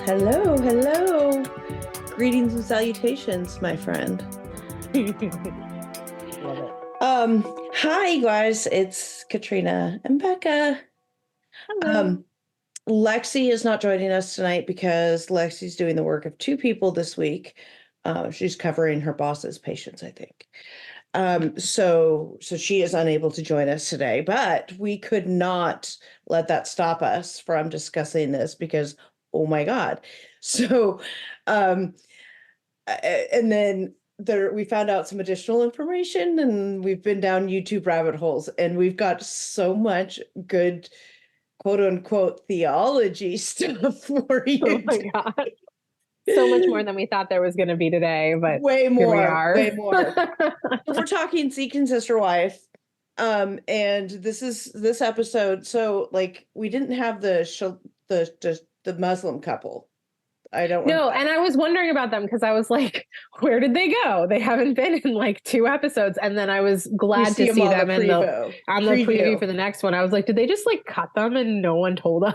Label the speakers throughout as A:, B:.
A: Hello, hello. Greetings and salutations, my friend.
B: Love it.
A: Hi guys, it's Katrina and Becca.
B: Hello.
A: Lexi is not joining us tonight because Lexi's doing the work of two people this week. She's covering her boss's patients, I think. So she is unable to join us today, but we could not let that stop us from discussing this because, oh my God. So, and then we found out some additional information and we've been down YouTube rabbit holes and we've got so much good quote unquote theology stuff for you.
B: Oh my God. So much more than we thought there was going to be today, but
A: way
B: here we
A: more,
B: are.
A: way more. We're talking Seeking Sister Wife. And this episode, so like we didn't have the Muslim couple. I don't
B: No, and I was wondering about them because I was like, where did they go? They haven't been in like 2 episodes. And then I was glad to see them in the preview for the next one. I was like, did they just like cut them and no one told us?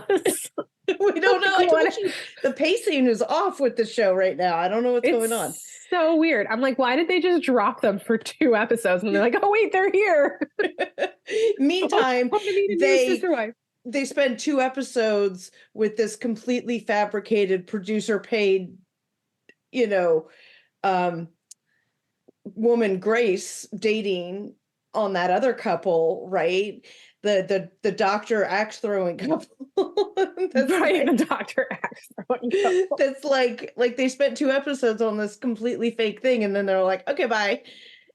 A: We don't know. I told you the pacing is off with the show right now. I don't know what's going on.
B: So weird. I'm like, why did they just drop them for 2 episodes? And they're like, oh wait, they're here.
A: Meantime, they spend 2 episodes with this completely fabricated producer paid, woman Grace dating on that other couple, right? The doctor axe throwing couple.
B: That's right, the doctor axe throwing couple.
A: That's like they spent 2 episodes on this completely fake thing, and then they're like, okay, bye.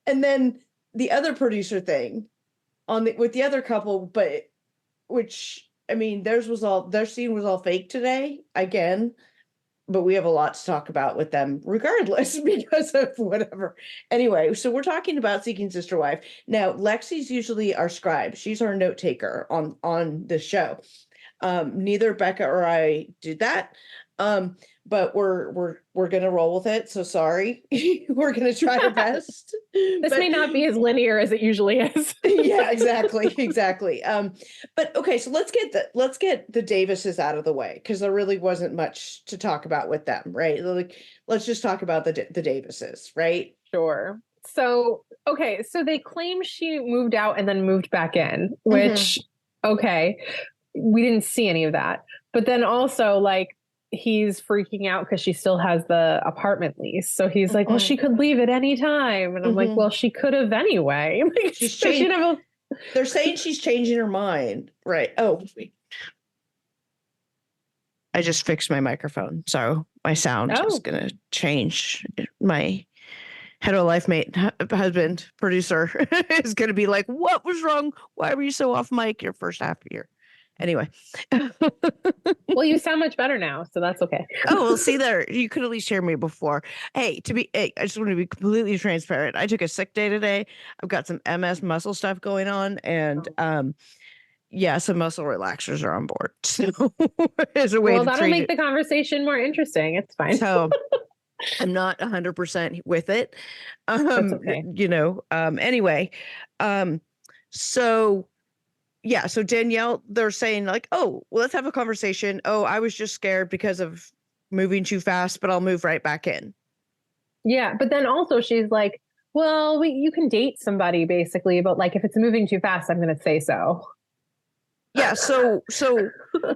A: And then the other producer thing with the other couple, but which I mean, their scene was all fake today again. But we have a lot to talk about with them regardless because of whatever. Anyway, so we're talking about Seeking Sister Wife. Now, Lexi's usually our scribe. She's our note taker on the show. Neither Becca or I did that. But we're gonna roll with it. So sorry. We're gonna try our best.
B: This may not be as linear as it usually is.
A: Yeah, exactly. But okay, so let's get the Davises out of the way because there really wasn't much to talk about with them, right? Like, let's just talk about the Davises, right?
B: Sure. So, okay, so they claim she moved out and then moved back in, which, okay, we didn't see any of that. But then also, like, he's freaking out because she still has the apartment lease. So he's like, well, she could leave at any time. And I'm like, well, she could have anyway. Like,
A: she's changed. They're saying she's changing her mind. Right. Oh, wait. I just fixed my microphone. So my sound is going to change. My hetero life mate, husband, producer is going to be like, what was wrong? Why were you so off mic your first half year? Anyway.
B: Well, you sound much better now, so that's okay.
A: Oh, well, see there. You could at least hear me before. I just want to be completely transparent. I took a sick day today. I've got some MS muscle stuff going on, and some muscle relaxers are on board. So as a way
B: that'll make the conversation more interesting. It's fine.
A: So I'm not 100% with it.
B: That's okay.
A: Anyway, so yeah, so Danielle, they're saying like, oh, well, let's have a conversation. Oh, I was just scared because of moving too fast, but I'll move right back in.
B: Yeah, but then also she's like, well, you can date somebody basically, but like if it's moving too fast, I'm going to say so.
A: Yeah, so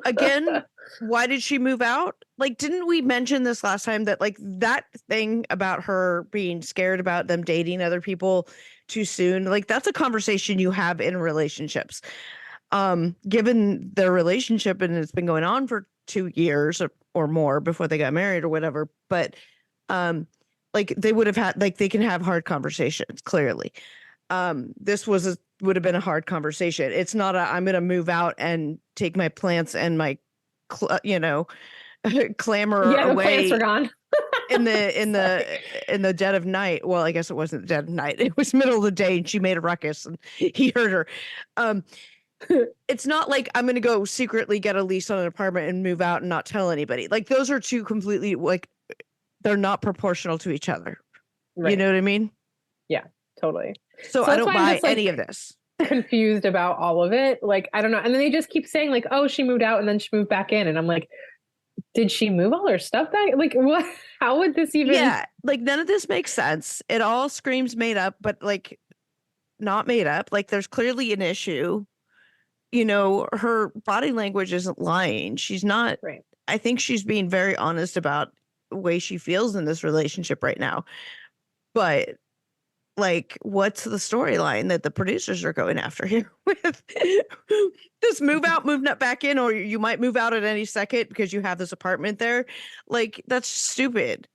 A: again, why did she move out? Like, didn't we mention this last time that like that thing about her being scared about them dating other people too soon? Like, that's a conversation you have in relationships. Given their relationship and it's been going on for 2 years or more before they got married or whatever, but like they would have had, like, they can have hard conversations, clearly. This would have been a hard conversation. It's not I'm going to move out and take my plants and my, clamor away.
B: The plants are gone.
A: in the dead of night. Well, I guess it wasn't the dead of night. It was middle of the day and she made a ruckus and he heard her. It's not like I'm going to go secretly get a lease on an apartment and move out and not tell anybody. Like, those are two completely, like, they're not proportional to each other. Right. You know what I mean?
B: Yeah, totally.
A: So I don't buy any of this.
B: Confused about all of it. Like, I don't know. And then they just keep saying like, oh, she moved out and then she moved back in. And I'm like, did she move all her stuff back? Like, what? How would this even?
A: Yeah, like none of this makes sense. It all screams made up, but like not made up. Like there's clearly an issue. You know, her body language isn't lying. She's not,
B: Right.
A: I think she's being very honest about the way she feels in this relationship right now. But like, what's the storyline that the producers are going after here with this move out, move not back in, or you might move out at any second because you have this apartment there? Like, that's stupid.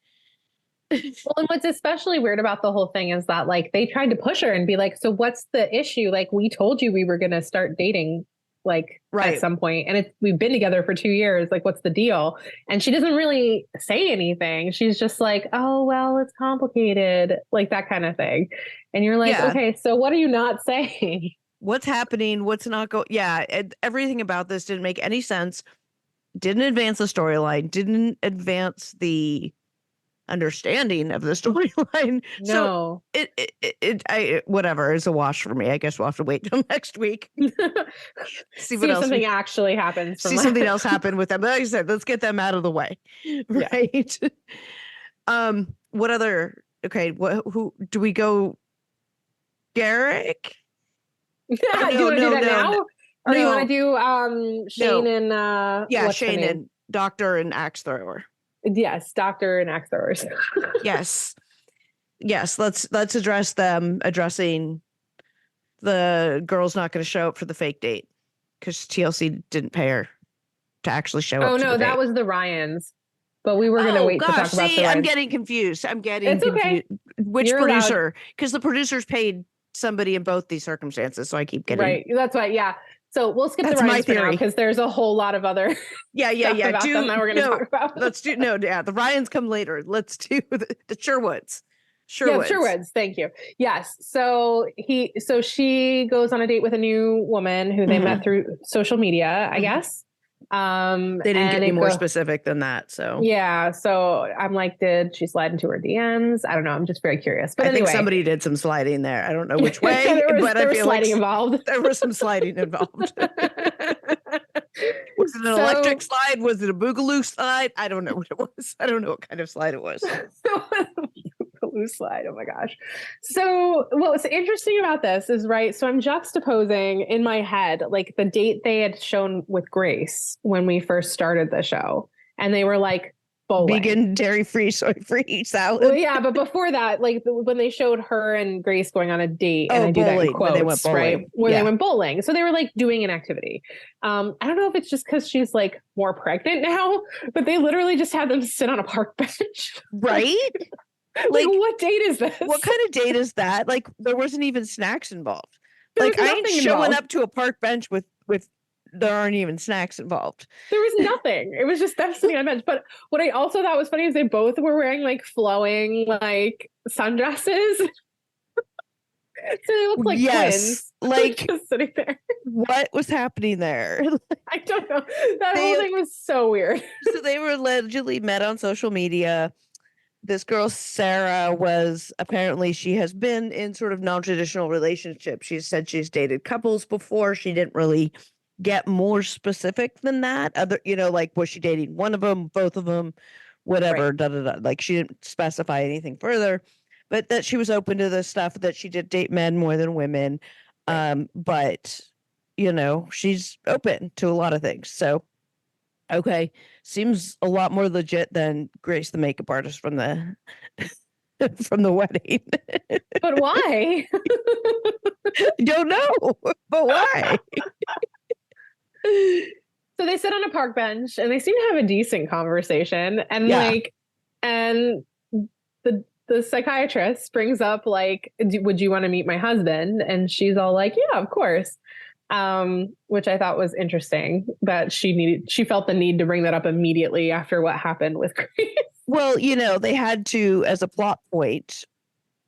B: Well, and what's especially weird about the whole thing is that like they tried to push her and be like, so what's the issue? Like we told you we were going to start dating like
A: Right.
B: at some point and we've been together for 2 years. Like what's the deal? And she doesn't really say anything. She's just like, oh, well, it's complicated, like that kind of thing. And you're like,
A: Yeah.
B: okay, so what are you not saying?
A: What's happening? What's not going? Yeah. Everything about this didn't make any sense. Didn't advance the storyline. Didn't advance the understanding of the storyline.
B: No.
A: So whatever is a wash for me. I guess we'll have to wait till next week. See what
B: if
A: else
B: something actually happens.
A: See something else happen with them. But like I said, let's get them out of the way. Right. Yeah. What other who do we go? Garrick?
B: Do you want to do that now? Or do you want to do Shane and
A: Shane and Doctor and Axe Thrower.
B: Yes, Doctor and Axe Throwers.
A: Yes. Let's address them addressing the girl's not going to show up for the fake date because TLC didn't pay her to actually show up.
B: Oh no, that was the Ryans. But we were going to wait to talk about the Ryans.
A: I'm getting confused. It's
B: confused. Okay.
A: Which You're producer? Because the producers paid somebody in both these circumstances, so I keep getting
B: right. That's right. Yeah. So we'll skip the Ryans for now because there's a whole lot of other
A: yeah.
B: About them that we're going to talk about.
A: Let's do the Ryans come later. Let's do the Sherwoods.
B: Sherwoods. Thank you. Yes. So she goes on a date with a new woman who they met through social media, I guess.
A: They didn't get any more specific than that. So
B: yeah. So I'm like, did she slide into her DMs? I don't know. I'm just very curious. But anyway,
A: I think somebody did some sliding there. I don't know which way, but I feel like
B: involved.
A: There was some sliding involved. Was it an electric slide? Was it a boogaloo slide? I don't know what it was. I don't know what kind of slide it was.
B: Boogaloo slide. Oh my gosh. So what's interesting about this is, right, so I'm juxtaposing in my head like the date they had shown with Grace when we first started the show, and they were like bowling.
A: Vegan, dairy-free, soy-free salad.
B: Well, yeah, but before that, like when they showed her and Grace going on a date, and I do that in quotes,
A: they went bowling.
B: Right? Where they went bowling. So they were like doing an activity. I don't know if it's just because she's like more pregnant now, but they literally just had them sit on a park bench.
A: Right?
B: Like what date is this?
A: What kind of date is that? Like there wasn't even snacks involved. Like I ain't showing up to a park bench with there aren't even snacks involved.
B: There was nothing. It was just them sitting on a bench. But what I also thought was funny is they both were wearing like flowing like sundresses. So they look like twins.
A: Like
B: just sitting there.
A: What was happening there?
B: I don't know. That whole thing was so weird.
A: So they were allegedly met on social media. This girl, Sarah, she has been in sort of non-traditional relationships. She said she's dated couples before. She didn't really get more specific than that. Like, was she dating one of them, both of them, whatever, right. Like, she didn't specify anything further, but that she was open to this stuff, that she did date men more than women. Right. But, she's open to a lot of things. So, okay, seems a lot more legit than Grace, the makeup artist from the wedding.
B: But why?
A: Don't know, but why?
B: So they sit on a park bench and they seem to have a decent conversation, and and the psychiatrist brings up like, would you want to meet my husband? And she's all like, yeah, of course. Which I thought was interesting that she felt the need to bring that up immediately after what happened with Grace.
A: Well, they had to, as a plot point,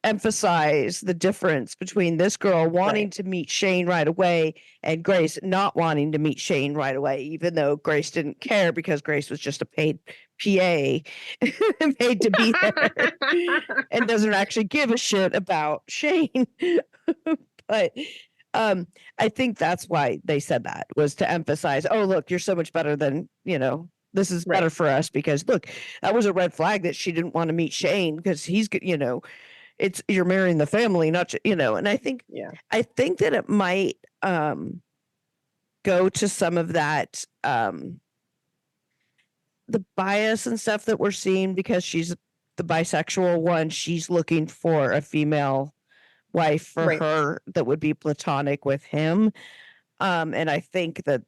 A: emphasize the difference between this girl wanting to meet Shane right away and Grace not wanting to meet Shane right away, even though Grace didn't care because Grace was just a paid PA paid to be there and doesn't actually give a shit about Shane. But I think that's why they said that, was to emphasize, oh, look, you're so much better than,
C: This is
B: Right.
C: better for us because look, that was a red flag that she didn't want to meet Shane because he's it's you're marrying the family, not and
B: Yeah.
C: I think that it might go to some of that the bias and stuff that we're seeing because she's the bisexual one. She's looking for a female wife for
B: Right.
C: her that would be platonic with him. And I think that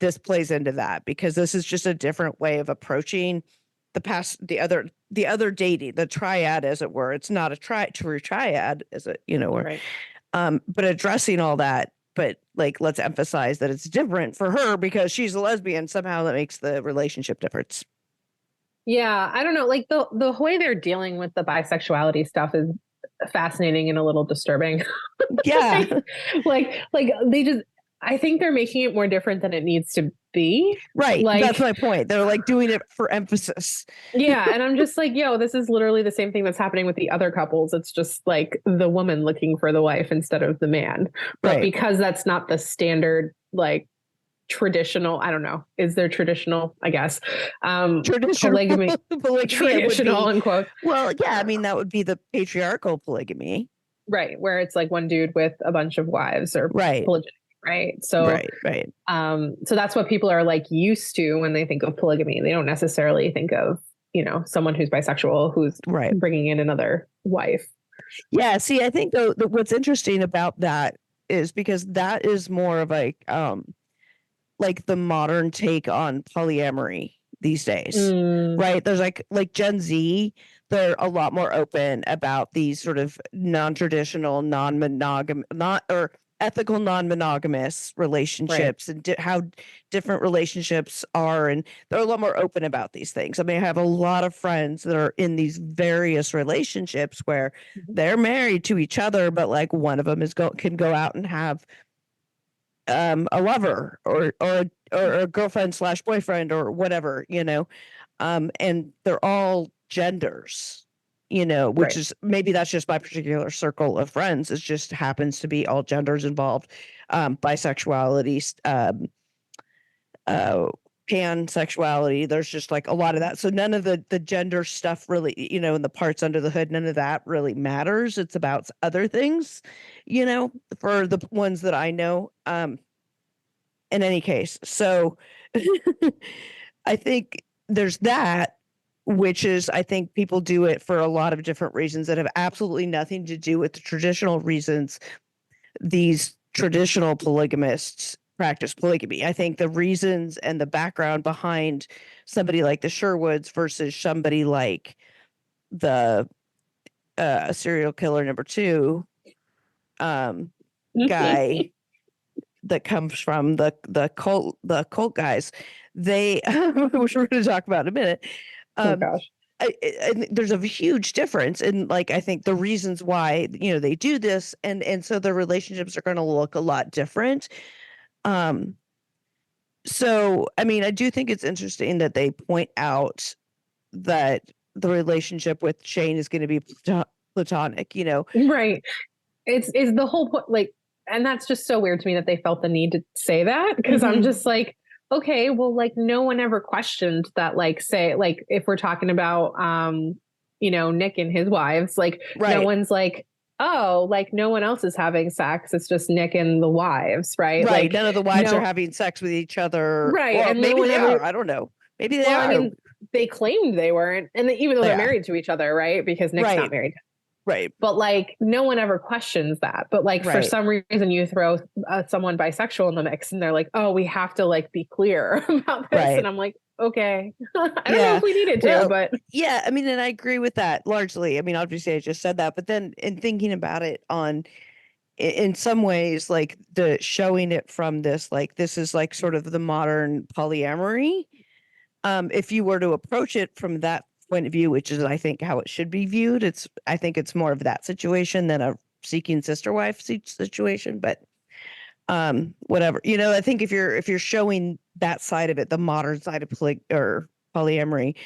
C: this plays into that because this is just a different way of approaching the other dating, the triad, as it were. It's not a true triad, as it,
B: Right.
C: but addressing all that. But like, let's emphasize that it's different for her because she's a lesbian. Somehow that makes the relationship difference.
B: Yeah, I don't know. Like the way they're dealing with the bisexuality stuff is fascinating and a little disturbing.
C: Yeah.
B: like they just, I think they're making it more different than it needs to be.
C: Right.
B: Like,
C: that's my point. They're like doing it for emphasis.
B: Yeah. And I'm just like, yo, this is literally the same thing that's happening with the other couples. It's just like the woman looking for the wife instead of the man. But
C: Right.
B: because that's not the standard, like, traditional, I don't know, is there traditional, I guess, polygamy, traditional unquote.
C: Well, yeah, I mean, that would be the patriarchal polygamy.
B: Right. Where it's like one dude with a bunch of wives or
C: right.
B: Polygyny, right? So,
C: right.
B: So that's what people are like used to when they think of polygamy. They don't necessarily think of, someone who's bisexual, who's bringing in another wife.
C: Yeah. See, I think what's interesting about that is because that is more of like the modern take on polyamory these days, right? There's like Gen Z, they're a lot more open about these sort of non-traditional, ethical non-monogamous relationships and how different relationships are. And they're a lot more open about these things. I mean, I have a lot of friends that are in these various relationships where they're married to each other, but like one of them can go out and have a lover or a girlfriend / boyfriend or whatever, and they're all genders, which is maybe that's just my particular circle of friends. It just happens to be all genders involved, bisexuality, pansexuality. There's just like a lot of that. So none of the gender stuff really, and the parts under the hood, none of that really matters. It's about other things, for the ones that I know. In any case, so I think there's that, which is, I think people do it for a lot of different reasons that have absolutely nothing to do with the traditional reasons these traditional polygamists practice polygamy. I think the reasons and the background behind somebody like the Sherwoods versus somebody like the serial killer number 2 guy that comes from the cult guys, which we're going to talk about in a minute.
B: Oh gosh.
C: There's a huge difference in, like, I think the reasons why they do this, and so the relationships are going to look a lot different. So I mean, I do think it's interesting that they point out that the relationship with Shane is going to be platonic.
B: Right. It's the whole point, like, and that's just so weird to me that they felt the need to say that, because I'm just like, okay, well, like, no one ever questioned that, like, say, like, if we're talking about Nick and his wives, like, no one's like, oh, like, no one else is having sex, it's just Nick and the wives, right? Like,
C: none of the wives are having sex with each other,
B: right?
C: Or
B: and
C: maybe they are. I don't know, maybe they are.
B: I mean, they claimed they weren't, and even though they're married to each other, right? Because Nick's not married.
C: Right.
B: But like, no one ever questions that. But like, for some reason, you throw someone bisexual in the mix and they're like, oh, we have to like be clear about this. And I'm like, okay, I don't know if we needed to, but
C: yeah, I mean, and I agree with that largely. I mean, obviously I just said that, but then in thinking about it in some ways, like the showing it from this, like, this is like sort of the modern polyamory. If you were to approach it from that point of view, which is, I think, how it should be viewed, I think it's more of that situation than a seeking sister wife situation. But whatever, I think if you're showing that side of it, the modern side of polyamory,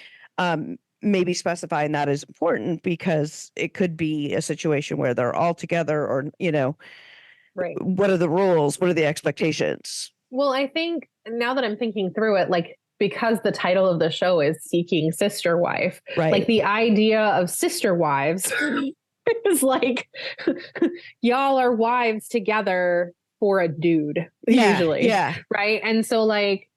C: maybe specifying that is important, because it could be a situation where they're all together, or what are the rules, what are the expectations?
B: Well, I think now that I'm thinking through it, like, because the title of the show is Seeking Sister Wife.
C: Right.
B: Like the idea of sister wives is like y'all are wives together for a dude, usually.
C: Yeah.
B: Right. And so like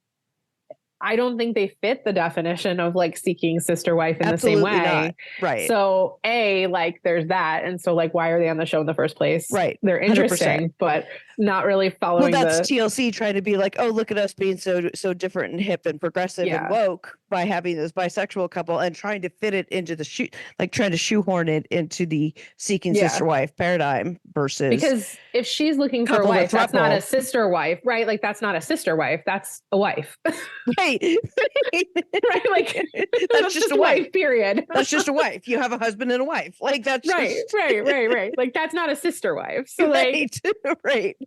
B: I don't think they fit the definition of like seeking sister wife in
C: Absolutely
B: the same way.
C: not. Right.
B: So like there's that. And so like, why are they on the show in the first place?
C: Right.
B: They're
C: 100%.
B: interesting, but not really following
C: that's TLC trying to be like, oh, look at us being so different and hip and progressive and woke by having this bisexual couple and trying to fit it into the trying to shoehorn it into the seeking sister wife paradigm versus,
B: because if she's looking for a wife, that's not a sister wife, right? Like that's not a sister wife, that's a wife.
C: Right.
B: Right. Like
C: that's just a wife,
B: period.
C: That's just a wife. You have a husband and a wife. Like that's
B: right. Like that's not a sister wife. So like
C: right.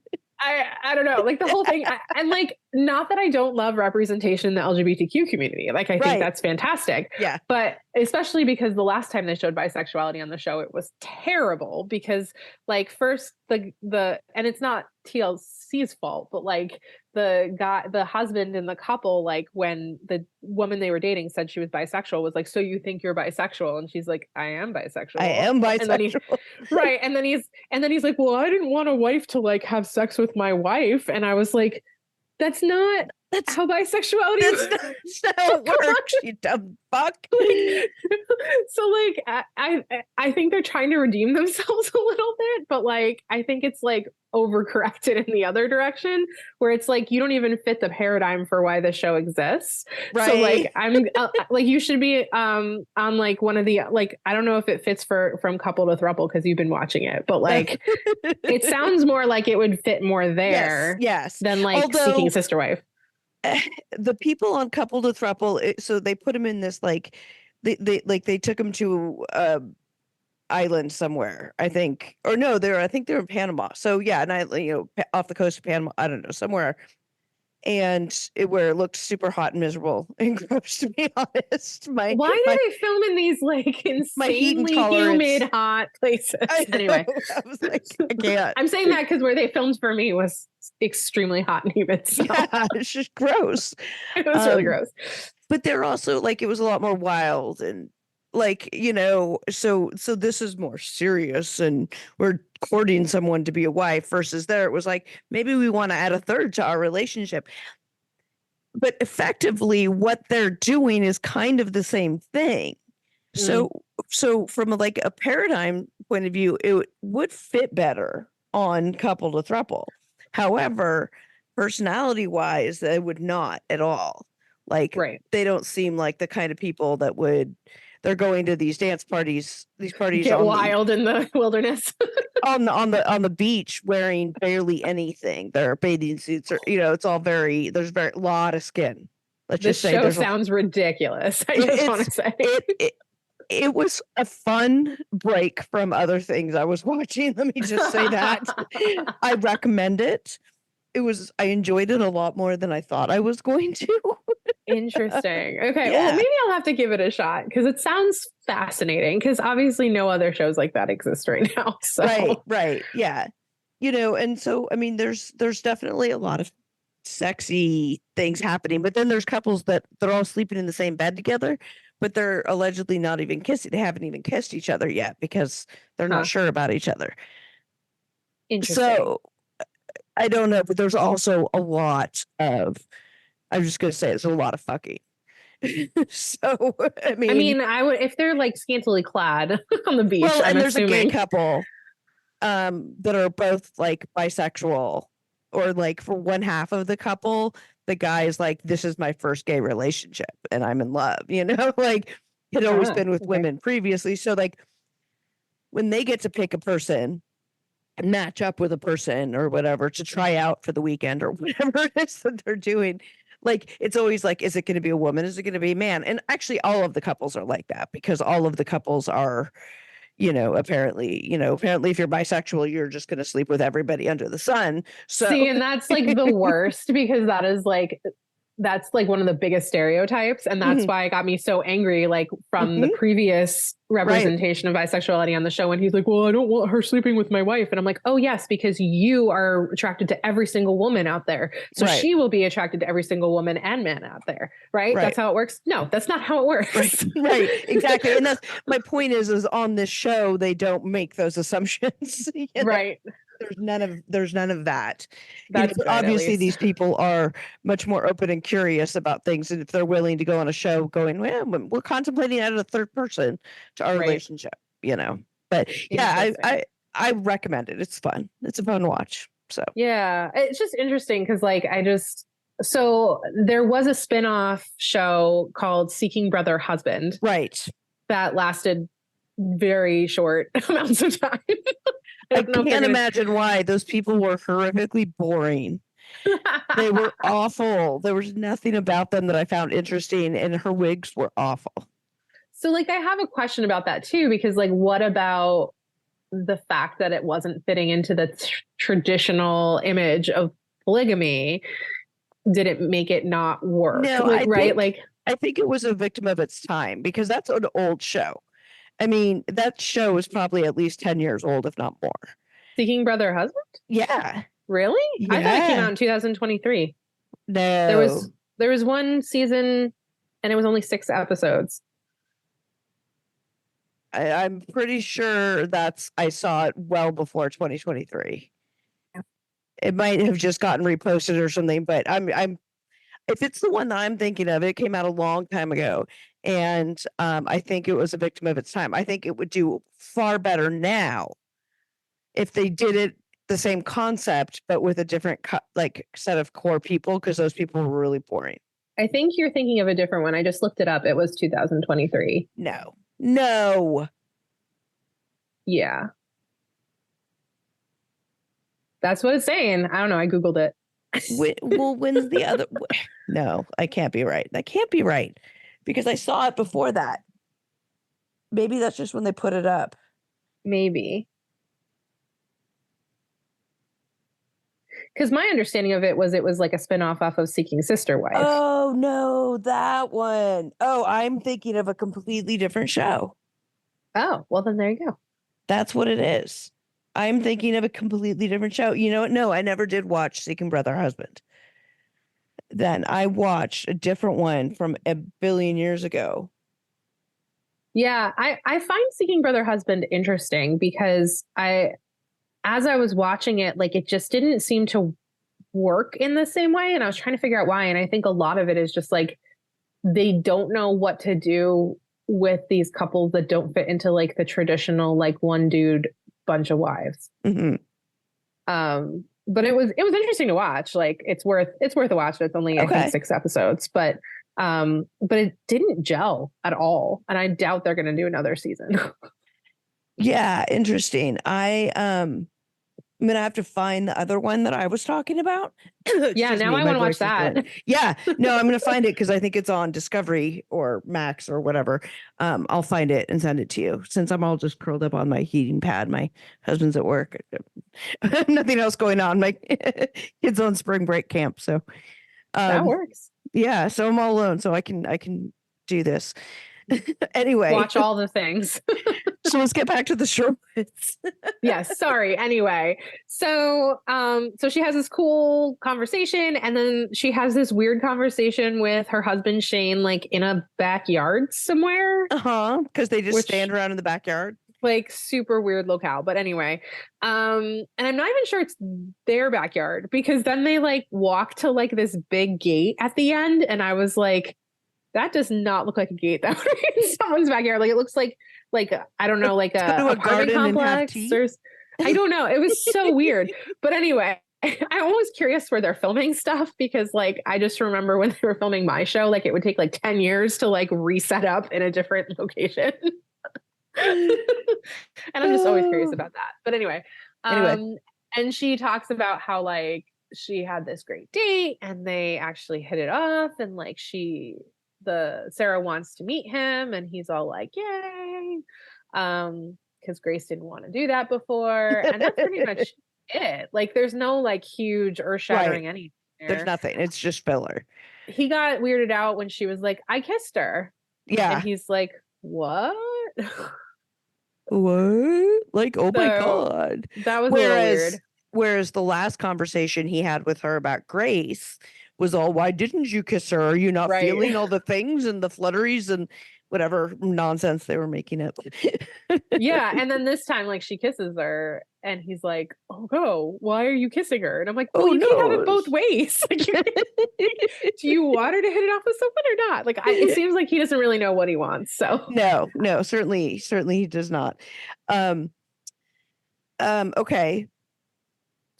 B: I don't know, like the whole thing. And like, not that I don't love representation in the LGBTQ community. Like, I think that's fantastic.
C: Yeah.
B: But especially because the last time they showed bisexuality on the show, it was terrible because like first and it's not TLC's fault, but like the husband in the couple, like when the woman they were dating said she was bisexual, was like, so you think you're bisexual? And she's like, I am bisexual.
C: I am bisexual.
B: And then he's like, well, I didn't want a wife to like have sex with my wife. And I was like, that's how bisexuality
C: that's not how it works, you dumb fuck.
B: So like I think they're trying to redeem themselves a little bit, but like I think it's like overcorrected in the other direction where it's like you don't even fit the paradigm for why the show exists. Right. So like I'm like you should be on like one of the like I don't know if it fits from Couple to Throuple because you've been watching it, but like it sounds more like it would fit more there
C: yes.
B: than like Seeking Sister Wife.
C: The people on Couple to Throuple, so they put him in this like they took him to island somewhere, I think, or no, I think they're in Panama. So yeah, and off the coast of Panama, I don't know, somewhere, and where it looked super hot and miserable and gross, to be honest. Why
B: do they film in these like insanely humid, hot places? Anyway,
C: I was like, I can't.
B: I'm saying that because where they filmed for me was extremely hot and humid. So.
C: Yeah, it's just gross.
B: It was really gross.
C: But they're also like, it was a lot more wild and like, so this is more serious and we're courting someone to be a wife versus there it was like, maybe we want to add a third to our relationship. But effectively what they're doing is kind of the same thing. So from a paradigm point of view, it would fit better on Couple to Throuple. However, personality wise, they would not at all. Like they don't seem like the kind of people that they're going to these dance parties,
B: get wild in the wilderness
C: on the beach wearing barely anything. Their bathing suits are, it's all there's a lot of skin. Let's just say
B: show sounds ridiculous. I just want to say
C: it was a fun break from other things I was watching. Let me just say that. I recommend it. I enjoyed it a lot more than I thought I was going to.
B: Interesting. Okay. Yeah. Well, maybe I'll have to give it a shot because it sounds fascinating because obviously no other shows like that exist right now. So.
C: Right. Yeah. And so, I mean, there's definitely a lot of sexy things happening, but then there's couples that they're all sleeping in the same bed together, but they're allegedly not even kissing. They haven't even kissed each other yet because they're not sure about each other.
B: Interesting.
C: So I don't know, but there's also a lot of, I'm just going to say, it's a lot of fucking. So, I mean,
B: I would, if they're like scantily clad on the beach.
C: Well, and
B: there's
C: a gay couple that are both like bisexual, or like for one half of the couple, the guy is like, this is my first gay relationship and I'm in love, like had always been with women previously. So like when they get to pick a person, match up with a person or whatever to try out for the weekend or whatever it is that they're doing, like it's always like, is it going to be a woman, is it going to be a man? And actually all of the couples are like that because all of the couples are apparently if you're bisexual, you're just going to sleep with everybody under the sun. So
B: see, and that's like the worst because that is like that's like one of the biggest stereotypes. And that's
C: Mhm.
B: why it got me so angry, like from the previous representation of bisexuality on the show. And he's like, well, I don't want her sleeping with my wife. And I'm like, oh, yes, because you are attracted to every single woman out there. So
C: Right.
B: she will be attracted to every single woman and man out there. Right.
C: Right.
B: That's how it works. No, that's not how it works.
C: Right. Right. Exactly. And that's my point is on this show, they don't make those assumptions. You know?
B: Right.
C: There's none of that.
B: That's
C: But
B: good, at
C: obviously
B: least.
C: these people are much more open and curious about things. And if they're willing to go on a show going, well, we're contemplating adding a third person to our
B: Right.
C: relationship, But yeah,
B: Interesting.
C: I recommend it. It's fun. It's a fun watch. So
B: Yeah, it's just interesting because so there was a spin-off show called Seeking Brother Husband
C: right.
B: that lasted very short amounts of time.
C: I
B: don't know if they're
C: can't
B: gonna-
C: imagine why those people were horrifically boring. They were awful. There was nothing about them that I found interesting, and her wigs were awful.
B: So like I have a question about that too, because like what about the fact that it wasn't fitting into the traditional image of polygamy? Did it make it not work?
C: No, I think it was a victim of its time because that's an old show. I mean, that show is probably at least 10 years old, if not more.
B: Seeking Brother Husband?
C: Yeah.
B: Really? I thought it came
C: Yeah.
B: out in 2023.
C: No.
B: There was one season and it was only 6 episodes.
C: I'm pretty sure I saw it well before 2023. It might have just gotten reposted or something, but if it's the one that I'm thinking of, it came out a long time ago. And I think it was a victim of its time. I think it would do far better now if they did it the same concept, but with a different set of core people, because those people were really boring.
B: I think you're thinking of a different one. I just looked it up. It was 2023.
C: No.
B: Yeah. That's what it's saying. I don't know. I Googled it.
C: When's the other? No, I can't be right. That can't be right because I saw it before that. Maybe that's just when they put it up.
B: Maybe. Because my understanding of it was like a spinoff off of Seeking Sister Wife.
C: Oh, no, that one. Oh, I'm thinking of a completely different show.
B: Oh, well, then there you go.
C: That's what it is. I'm thinking of a completely different show. You know what? No, I never did watch Seeking Brother Husband. Then I watched a different one from a billion years ago.
B: Yeah, I find Seeking Brother Husband interesting because as I was watching it, like it just didn't seem to work in the same way. And I was trying to figure out why. And I think a lot of it is just like they don't know what to do with these couples that don't fit into like the traditional like one dude bunch of wives.
C: Mm-hmm.
B: But it was interesting to watch. Like it's worth a watch. It's only I think 6 episodes, but it didn't gel at all, and I doubt they're going to do another season.
C: Yeah, interesting. I'm gonna have to find the other one that I was talking about.
B: Yeah, now I want to watch that.
C: Yeah, no, I'm gonna find it because I think it's on Discovery or Max or whatever. I'll find it and send it to you. Since I'm all just curled up on my heating pad, my husband's at work. Nothing else going on. My kids on spring break camp, so
B: that works.
C: Yeah, so I'm all alone, so I can do this. Anyway,
B: watch all the things.
C: So let's get back to the Sherwoods.
B: Yes, sorry. Anyway, so she has this cool conversation, and then she has this weird conversation with her husband Shane, like in a backyard somewhere.
C: Because they just stand around in the backyard.
B: Like super weird locale. But anyway, and I'm not even sure it's their backyard because then they like walk to like this big gate at the end, and I was like, that does not look like a gate that would be in someone's backyard. Like it looks like I don't know, like a apartment complex or I don't know. It was so weird. But anyway, I'm always curious where they're filming stuff because like I just remember when they were filming my show, like it would take like 10 years to like reset up in a different location. And I'm just always curious about that. But anyway. And she talks about how like she had this great date and they actually hit it off, and like Sarah wants to meet him, and he's all like, yay. Because Grace didn't want to do that before. And that's pretty much it. Like there's no like huge earth-shattering anything there.
C: There's nothing. It's just filler.
B: he got weirded out when she was like, I kissed her.
C: Yeah.
B: And he's like, what?
C: What? Like, oh my
B: So,
C: God.
B: that was a little weird.
C: Whereas the last conversation he had with her about Grace was all, why didn't you kiss her? Are you not
B: Right.
C: feeling all the things and the flutteries and whatever nonsense they were making up?
B: Yeah. And then this time, like, she kisses her and he's like, oh, no, why are you kissing her? And I'm like, well,
C: Oh,
B: you can't have
C: no.
B: it both ways. Like, do you want her to hit it off with someone or not? Like, it seems like he doesn't really know what he wants. So
C: No, certainly he does not. Okay.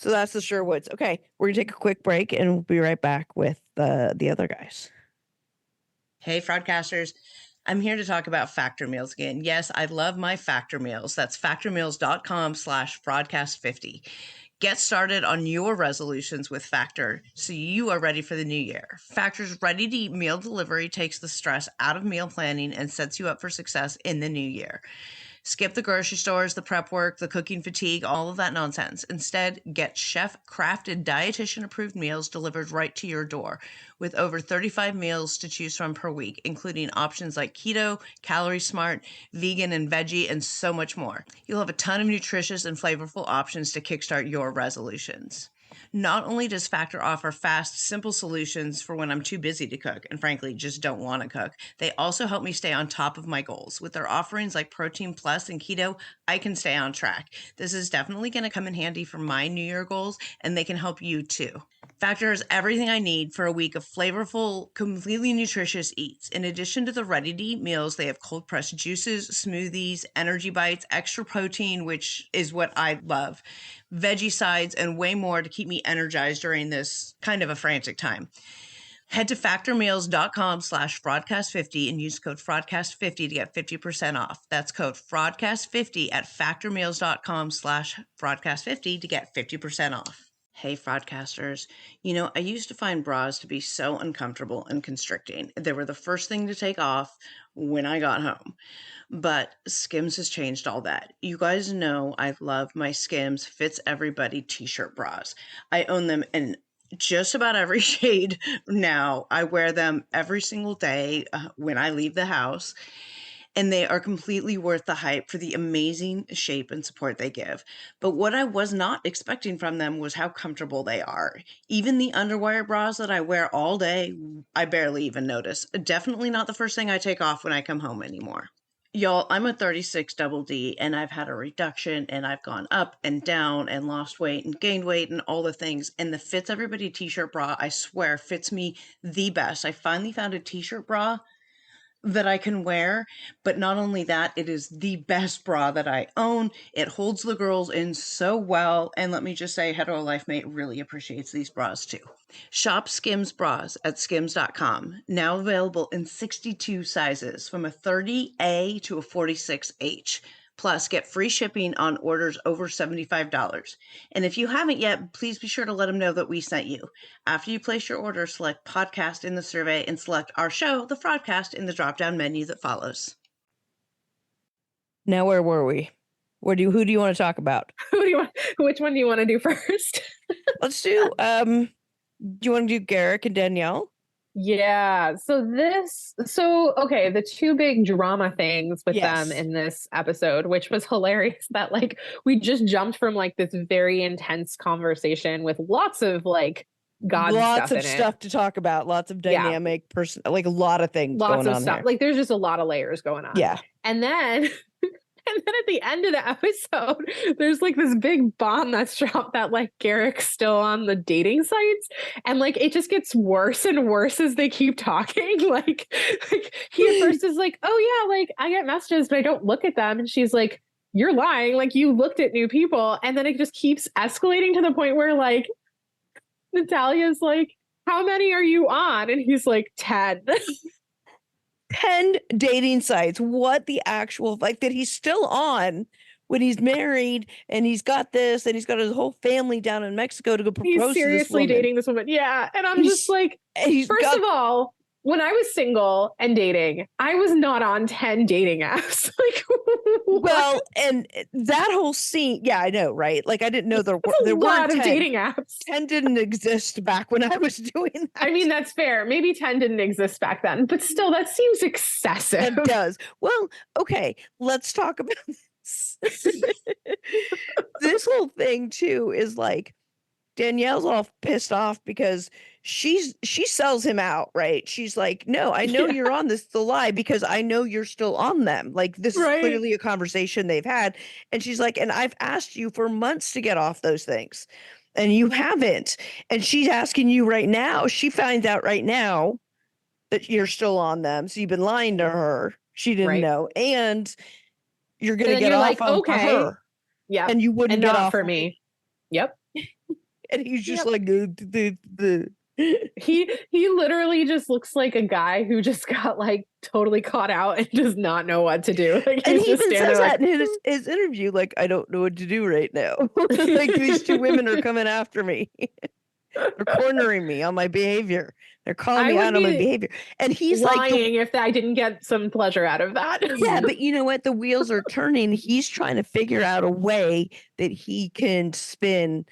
C: So that's the Sherwoods. Okay, we're gonna take a quick break and we'll be right back with the other guys.
D: Hey, Fraudcasters. I'm here to talk about Factor Meals again. Yes, I love my Factor Meals. That's factormeals.com/Fraudcast50. Get started on your resolutions with Factor so you are ready for the new year. Factor's ready-to-eat meal delivery takes the stress out of meal planning and sets you up for success in the new year. Skip the grocery stores, the prep work, the cooking fatigue, all of that nonsense. Instead, get chef-crafted, dietitian-approved meals delivered right to your door with over 35 meals to choose from per week, including options like keto, calorie smart, vegan and veggie, and so much more. You'll have a ton of nutritious and flavorful options to kickstart your resolutions. Not only does Factor offer fast, simple solutions for when I'm too busy to cook and frankly just don't want to cook, they also help me stay on top of my goals. With their offerings like Protein Plus and Keto, I can stay on track. This is definitely going to come in handy for my New Year goals, and they can help you too. Factor has everything I need for a week of flavorful, completely nutritious eats. In addition to the ready-to-eat meals, they have cold-pressed juices, smoothies, energy bites, extra protein, which is what I love, veggie sides, and way more to keep me energized during this kind of a frantic time. Head to factormeals.com/Fraudcast50 and use code Fraudcast50 to get 50% off. That's code Fraudcast50 at factormeals.com/Fraudcast50 to get 50% off. Hey, Fraudcasters. You know, I used to find bras to be so uncomfortable and constricting. They were the first thing to take off when I got home. But Skims has changed all that. You guys know I love my Skims Fits Everybody t-shirt bras. I own them in just about every shade now. I wear them every single day when I leave the house. And they are completely worth the hype for the amazing shape and support they give. But what I was not expecting from them was how comfortable they are. Even the underwire bras that I wear all day, I barely even notice. Definitely not the first thing I take off when I come home anymore. Y'all, I'm a 36 double D and I've had a reduction and I've gone up and down and lost weight and gained weight and all the things. And the Fits Everybody t-shirt bra, I swear, fits me the best. I finally found a t-shirt bra that I can wear, but not only that, it is the best bra that I own. It holds the girls in so well, and let me just say, Hetero Life Mate really appreciates these bras too. Shop Skims bras at skims.com, now available in 62 sizes from a 30A to a 46H. Plus, get free shipping on orders over $75. And if you haven't yet, please be sure to let them know that we sent you. After you place your order, select podcast in the survey and select our show, The Fraudcast, in the drop-down menu that follows.
C: Now, where were we? Who do you want to talk about?
B: Which one do you want to do first?
C: Let's do, do you want to do Garrick and Danielle?
B: Yeah. Okay, the two big drama things with them
C: Yes.
B: in this episode, which was hilarious that like we just jumped from like this very intense conversation with lots of like God
C: Lots
B: stuff
C: of
B: in
C: stuff to talk about, lots of
B: Yeah.
C: dynamic person, like a lot of things
B: lots
C: going
B: of
C: on
B: stuff.
C: here.
B: Like there's just a lot of layers going on.
C: Yeah.
B: And then and then at the end of the episode, there's like this big bomb that's dropped that like Garrick's still on the dating sites. And like it just gets worse and worse as they keep talking. Like he at first is like, oh yeah, like I get messages, but I don't look at them. And she's like, you're lying, like you looked at new people. And then it just keeps escalating to the point where like Natalia's like, how many are you on? And he's like, 10.
C: 10 dating sites. What the actual, like, that he's still on when he's married and he's got this and he's got his whole family down in Mexico to go propose
B: He's
C: to this
B: seriously
C: woman.
B: dating this woman. Yeah. And I'm just like, first of all, when I was single and dating, I was not on 10 dating apps. Like,
C: Well, and that whole scene, yeah, I know, right? Like I didn't know there
B: that's a
C: weren't
B: lot of
C: 10.
B: dating apps.
C: 10 didn't exist back when I was doing that.
B: I mean, that's fair. Maybe 10 didn't exist back then, but still, that seems excessive.
C: It does. Well, okay, let's talk about this. This whole thing too is like Danielle's all pissed off because she sells him out, right? She's like, no, I know
B: Yeah.
C: you're on this the lie because I know you're still on them. Like this is
B: Right.
C: clearly a conversation they've had. And she's like, and I've asked you for months to get off those things. And you haven't. And she's asking you right now. She finds out right now that you're still on them. So you've been lying to her. She didn't
B: Right.
C: know. And you're gonna
B: then
C: get
B: you're
C: off
B: like,
C: on
B: okay.
C: her.
B: Yeah.
C: And you wouldn't
B: And
C: get
B: not
C: off
B: for
C: on
B: me. Yep.
C: And he's just
B: Yep.
C: like the
B: He literally just looks like a guy who just got like totally caught out and does not know what to do. Like
C: and
B: he's
C: he
B: just
C: even
B: standing
C: says
B: there like,
C: that in his interview, like, I don't know what to do right now. Like these two women are coming after me. They're cornering me on my behavior. They're calling
B: I
C: me
B: would
C: out on my
B: be
C: behavior. And he's like,
B: lying if I didn't get some pleasure out of that.
C: yeah, but you know what? The wheels are turning. He's trying to figure out a way that he can spin.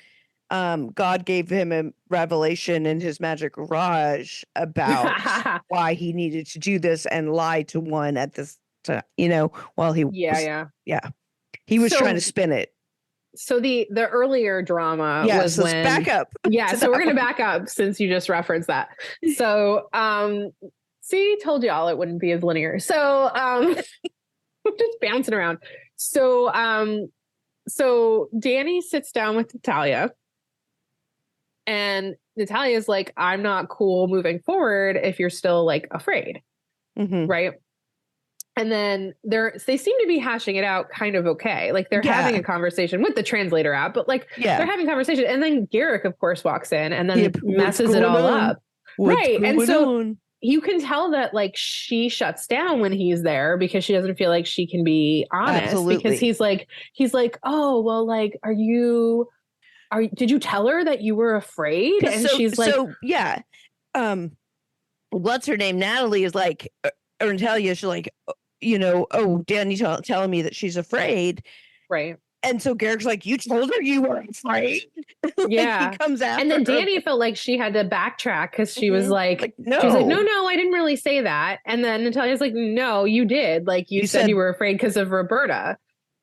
C: God gave him a revelation in his magic garage about why he needed to do this and lie to one at this time, while he
B: yeah.
C: he was trying
B: So-
C: to spin it.
B: So the earlier drama
C: Yeah,
B: was
C: so
B: when
C: back up.
B: Yeah,
C: to
B: so we're
C: that
B: gonna
C: one.
B: back up since you just referenced that. So see, told y'all it wouldn't be as linear. So just bouncing around. So so Danny sits down with Natalia. And Natalia's like, I'm not cool moving forward if you're still like afraid.
C: Mhm.
B: Right. And then they seem to be hashing it out kind of okay. Like they're having
C: Yeah.
B: a conversation with the translator app, but like
C: Yeah.
B: they're having a conversation. And then Garrick, of course, walks in and then
C: Yep, what's
B: messes it
C: going
B: all
C: on?
B: up.
C: What's
B: Right, and
C: going
B: so-
C: on?
B: You can tell that like she shuts down when he's there because she doesn't feel like she can be honest.
C: Absolutely.
B: Because he's like, oh, well, like, did you tell her that you were afraid? And she's like,
C: yeah. What's her name? Natalie is like, or Natalia, she's like, oh, Danny telling me that she's afraid.
B: right.
C: And so Garrick's like, you told her you were afraid? Like,
B: Yeah.
C: he comes after
B: And then
C: her.
B: Danny felt like she had to backtrack because she was
C: Mhm.
B: like,
C: no.
B: she was like, no, I didn't really say that. And then Natalia's like, no, you did. Like you said
C: said-
B: you were afraid because of Roberta.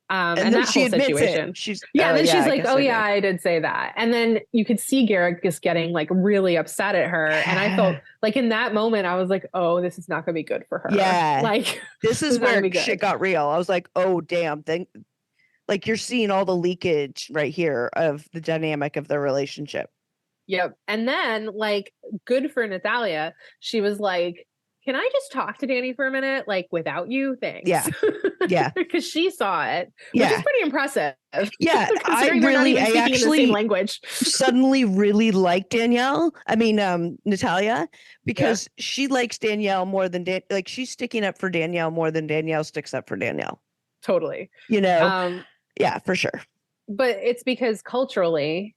B: And
C: then
B: that
C: she
B: whole
C: admits
B: situation.
C: it. She's
B: Yeah, and then she's
C: I
B: like,
C: guess
B: oh
C: I
B: yeah,
C: did.
B: I did say that. And then you could see Garrick just getting like really upset at her. And I felt like in that moment, I was like, oh, this is not gonna be good for her.
C: Yeah.
B: Like
C: This
B: It's
C: is
B: not gonna
C: where
B: be good.
C: shit got real. I was like, oh damn, like you're seeing all the leakage right here of the dynamic of their relationship.
B: Yep. And then, like, good for Natalia, she was like, can I just talk to Danny for a minute? Like, without you? Thanks.
C: Yeah. Yeah.
B: Because she saw it, which
C: Yeah.
B: is pretty impressive.
C: Yeah.
B: Considering we're not even speaking in the same language.
C: suddenly really like Natalia, because she likes Danielle more than like she's sticking up for Danielle more than Danielle sticks up for Danielle.
B: Totally.
C: Yeah, for sure.
B: But it's because culturally,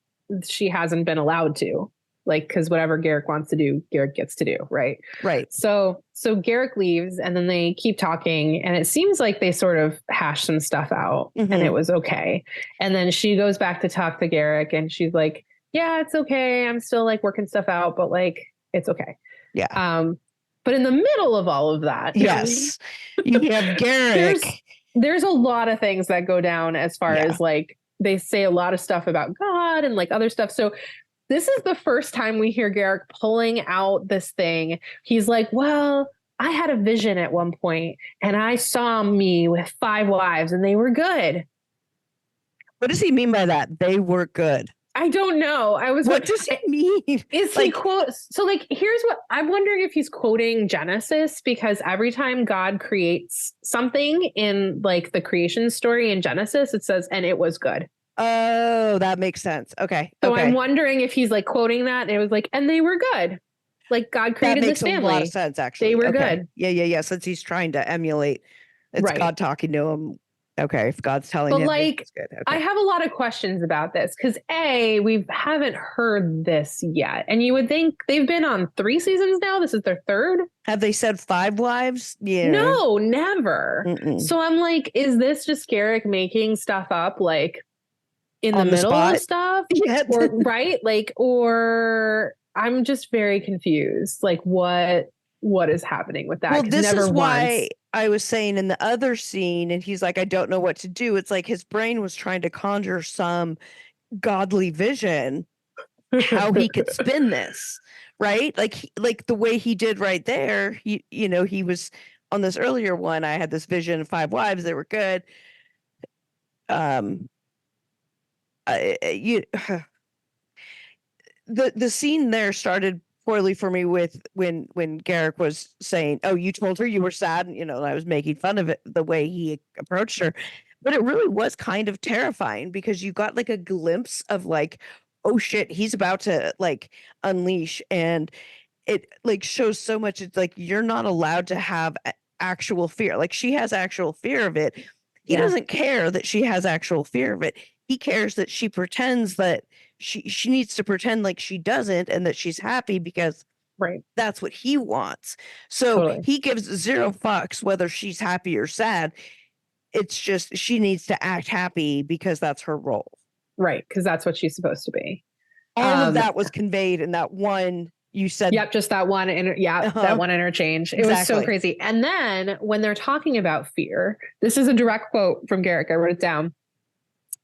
B: she hasn't been allowed to. Like, because whatever Garrick wants to do, Garrick gets to do, right?
C: Right.
B: So Garrick leaves and then they keep talking and it seems like they sort of hash some stuff out and
C: Mhm.
B: it was okay. And then she goes back to talk to Garrick and she's like, yeah, it's okay. I'm still like working stuff out, but like, it's okay.
C: Yeah.
B: But in the middle of all of that,
C: Yes. You have Garrick.
B: there's a lot of things that go down as far
C: Yeah.
B: as like, they say a lot of stuff about God and like other stuff. So this is the first time we hear Garrick pulling out this thing. He's like, well, I had a vision at one point and I saw me with 5 wives and they were good.
C: What does he mean by that? They were good.
B: I don't know.
C: What does he mean?
B: Is he so like here's what I'm wondering, if he's quoting Genesis, because every time God creates something in like the creation story in Genesis, it says, and it was good.
C: Oh, that makes sense. Okay.
B: So
C: okay.
B: I'm wondering if he's like quoting that and it was like, and they were good. Like God created
C: that makes
B: this
C: a lot
B: family.
C: of sense, actually.
B: They were
C: Okay.
B: good.
C: Yeah. Since he's trying to emulate, it's
B: Right.
C: God talking to him. Okay, if God's telling
B: But
C: him,
B: like,
C: it's good. Okay.
B: I have a lot of questions about this because we haven't heard this yet. And you would think they've been on 3 seasons now. This is their 3rd.
C: Have they said 5 wives? Yeah.
B: No, never.
C: Mm-mm.
B: So I'm like, is this just Garrick making stuff up like in
C: On
B: the
C: the
B: middle
C: spot?
B: of stuff?
C: Yeah.
B: Or right? Like, or I'm just very confused. Like what is happening with that?
C: Well,
B: 'Cause
C: this
B: never
C: is why
B: once.
C: I was saying in the other scene, and he's like, I don't know what to do. It's like his brain was trying to conjure some godly vision how he could spin this, right? Like the way he did right there. He was on this earlier one. I had this vision of 5 wives. They were good. You the scene there started poorly for me with when Garrick was saying, "Oh, you told her you were sad," and I was making fun of it the way he approached her, but it really was kind of terrifying because you got like a glimpse of like, oh shit, he's about to like unleash, and it like shows so much. It's like you're not allowed to have actual fear. Like she has actual fear of it. He
B: Yeah.
C: doesn't care that she has actual fear of it. He cares that she pretends that she needs to pretend like she doesn't and that she's happy because
B: Right.
C: that's what he wants. So
B: Totally.
C: he gives 0 fucks whether she's happy or sad. It's just she needs to act happy because that's her role.
B: Right. Because that's what she's supposed to be.
C: All of that was conveyed in that one you said.
B: Yep, just that one. That one interchange. It was so
C: Exactly.
B: crazy. And then when they're talking about fear, this is a direct quote from Garrick. I wrote it down.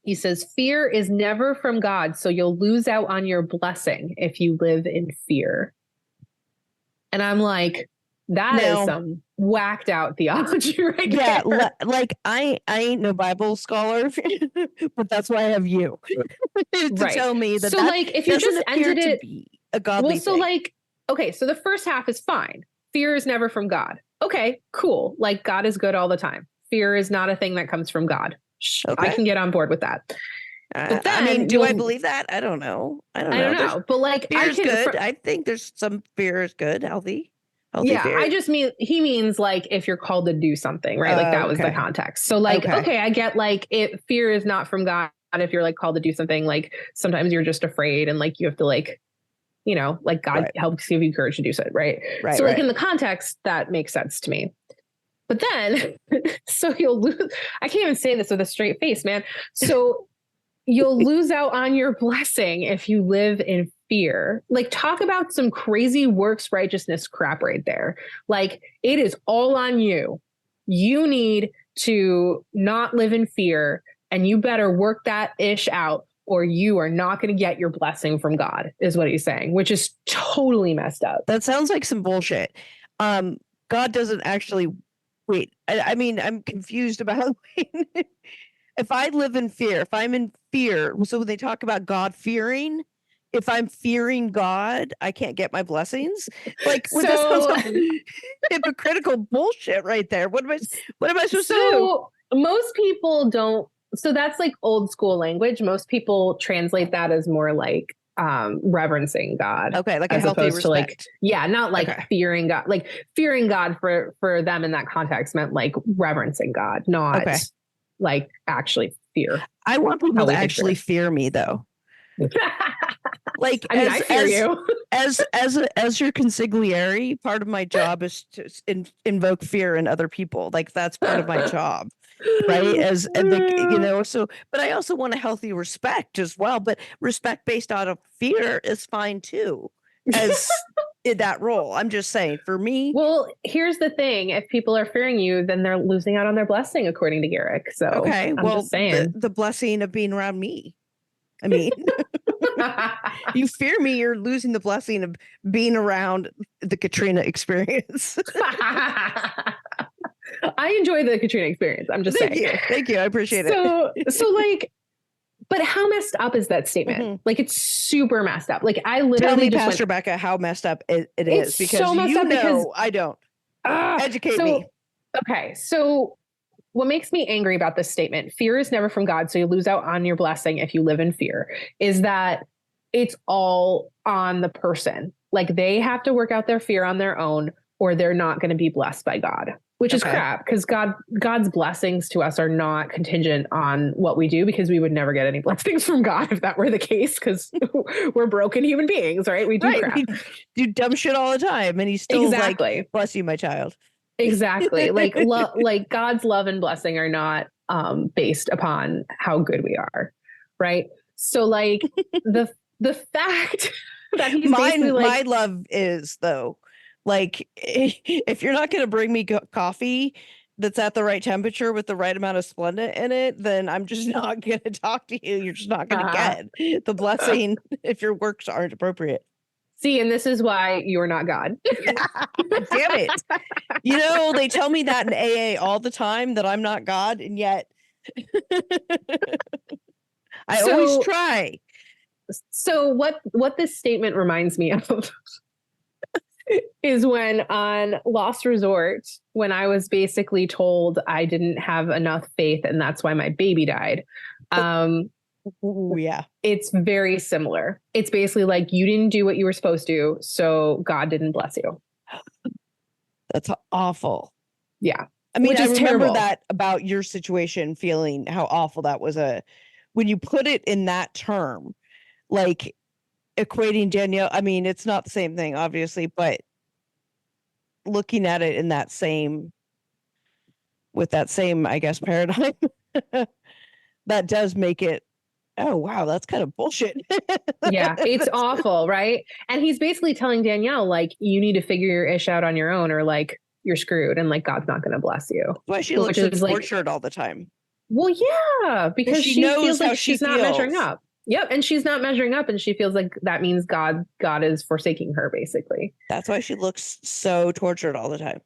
B: He says, "Fear is never from God, so you'll lose out on your blessing if you live in fear." And I'm like, that is some whacked out theology right
C: Yeah,
B: there.
C: like I ain't no Bible scholar, but that's why I have you to
B: Right.
C: tell me that
B: So
C: that
B: like if you
C: doesn't
B: just
C: appear
B: ended
C: to
B: it,
C: be a godly
B: well, so
C: thing.
B: like, okay, so the first half is fine. Fear is never from God. Okay, cool. Like God is good all the time. Fear is not a thing that comes from God. I
C: Okay.
B: can get on board with that. But
C: I mean,
B: then
C: do I
B: you'll-
C: believe that? I don't know. I don't
B: I don't
C: know.
B: know. But like
C: Fear
B: I
C: is
B: can
C: good. I think there's some fear is good, healthy
B: yeah,
C: fear.
B: I just mean he means like if you're called to do something, right? Like that was the
C: Okay.
B: context. So like, okay, I get like fear is not from God. If you're like called to do something, like sometimes you're just afraid and like you have to like, like God helps give you courage to do so, right?
C: Right.
B: So like in the context, that makes sense to me. But then, so you'll lose. I can't even say this with a straight face, man. So you'll lose out on your blessing if you live in fear. Like talk about some crazy works righteousness crap right there. Like it is all on you. You need to not live in fear and you better work that ish out or you are not going to get your blessing from God is what he's saying, which is totally messed up.
C: That sounds like some bullshit. God doesn't actually wait. I mean, I'm confused about if I live in fear, if I'm in fear, so when they talk about God fearing, if I'm fearing God, I can't get my blessings. Like, that sounds like hypocritical bullshit right there. What am I supposed to do?
B: Most people don't. So that's like old school language. Most people translate that as more like reverencing God.
C: Okay, like a healthy respect.
B: To like, not like fearing God. Like fearing God for them in that context meant like reverencing God, not like actually fear.
C: I want people to actually fear me though. Like
B: I mean, I fear you.
C: as your consigliere, part of my job is to invoke fear in other people. Like that's part of my job, right? So, but I also want a healthy respect as well. But respect based out of fear is fine too, as in that role. I'm just saying, for me.
B: Well, here's the thing: if people are fearing you, then they're losing out on their blessing, according to Garrick. So, I'm just saying
C: the blessing of being around me. I mean, you fear me, you're losing the blessing of being around the Katrina experience.
B: I enjoy the Katrina experience. I'm just saying.
C: Thank you. I appreciate it.
B: So like, but how messed up is that statement?
C: Mm-hmm.
B: Like, it's super messed up. Like, I literally
C: tell me,
B: just
C: Pastor Becca, how messed up it is, because
B: so messed up because
C: I don't. Educate me.
B: Okay, so what makes me angry about this statement, fear is never from God, so you lose out on your blessing if you live in fear, is that it's all on the person. Like they have to work out their fear on their own or they're not going to be blessed by God, which is
C: Okay.
B: crap because God's blessings to us are not contingent on what we do, because we would never get any blessings from God if that were the case, because we're broken human beings, right? We do
C: Right.
B: crap.
C: We do dumb shit all the time. And he's still
B: Exactly.
C: like, bless you, my child.
B: Exactly. Like like God's love and blessing are not based upon how good we are. Right. So like the fact that he's basically
C: My
B: like,
C: love is, though, like, if you're not going to bring me coffee that's at the right temperature with the right amount of Splenda in it, then I'm just not going to talk to you. You're just not going to get the blessing if your works aren't appropriate.
B: see, and this is why you're not God.
C: Damn it. You know, they tell me that in AA all the time, that I'm not God, and yet I always try.
B: So what this statement reminds me of is when on Lost Resort, when I was basically told I didn't have enough faith and that's why my baby died.
C: Ooh, yeah.
B: It's very similar. It's basically like, you didn't do what you were supposed to, so God didn't bless you.
C: That's awful.
B: Yeah.
C: I mean,
B: Which
C: I
B: is
C: remember
B: terrible.
C: that about your situation, feeling how awful that was. When you put it in that term, like equating Danielle, I mean, it's not the same thing, obviously, but looking at it in that same, with that same, I guess, paradigm, that does make it, oh, wow, that's kind of bullshit.
B: Yeah, it's awful, right? And he's basically telling Danielle, like, you need to figure your ish out on your own, or like you're screwed, and like God's not going to bless you.
C: Why she looks
B: Which
C: so
B: is like,
C: tortured all the time.
B: well, yeah, because
C: she
B: she
C: knows
B: feels
C: how
B: like
C: she
B: she's not measuring
C: feels.
B: up. Yep, and she's not measuring up, and she feels like that means God is forsaking her, basically.
C: That's why she looks so tortured all the time.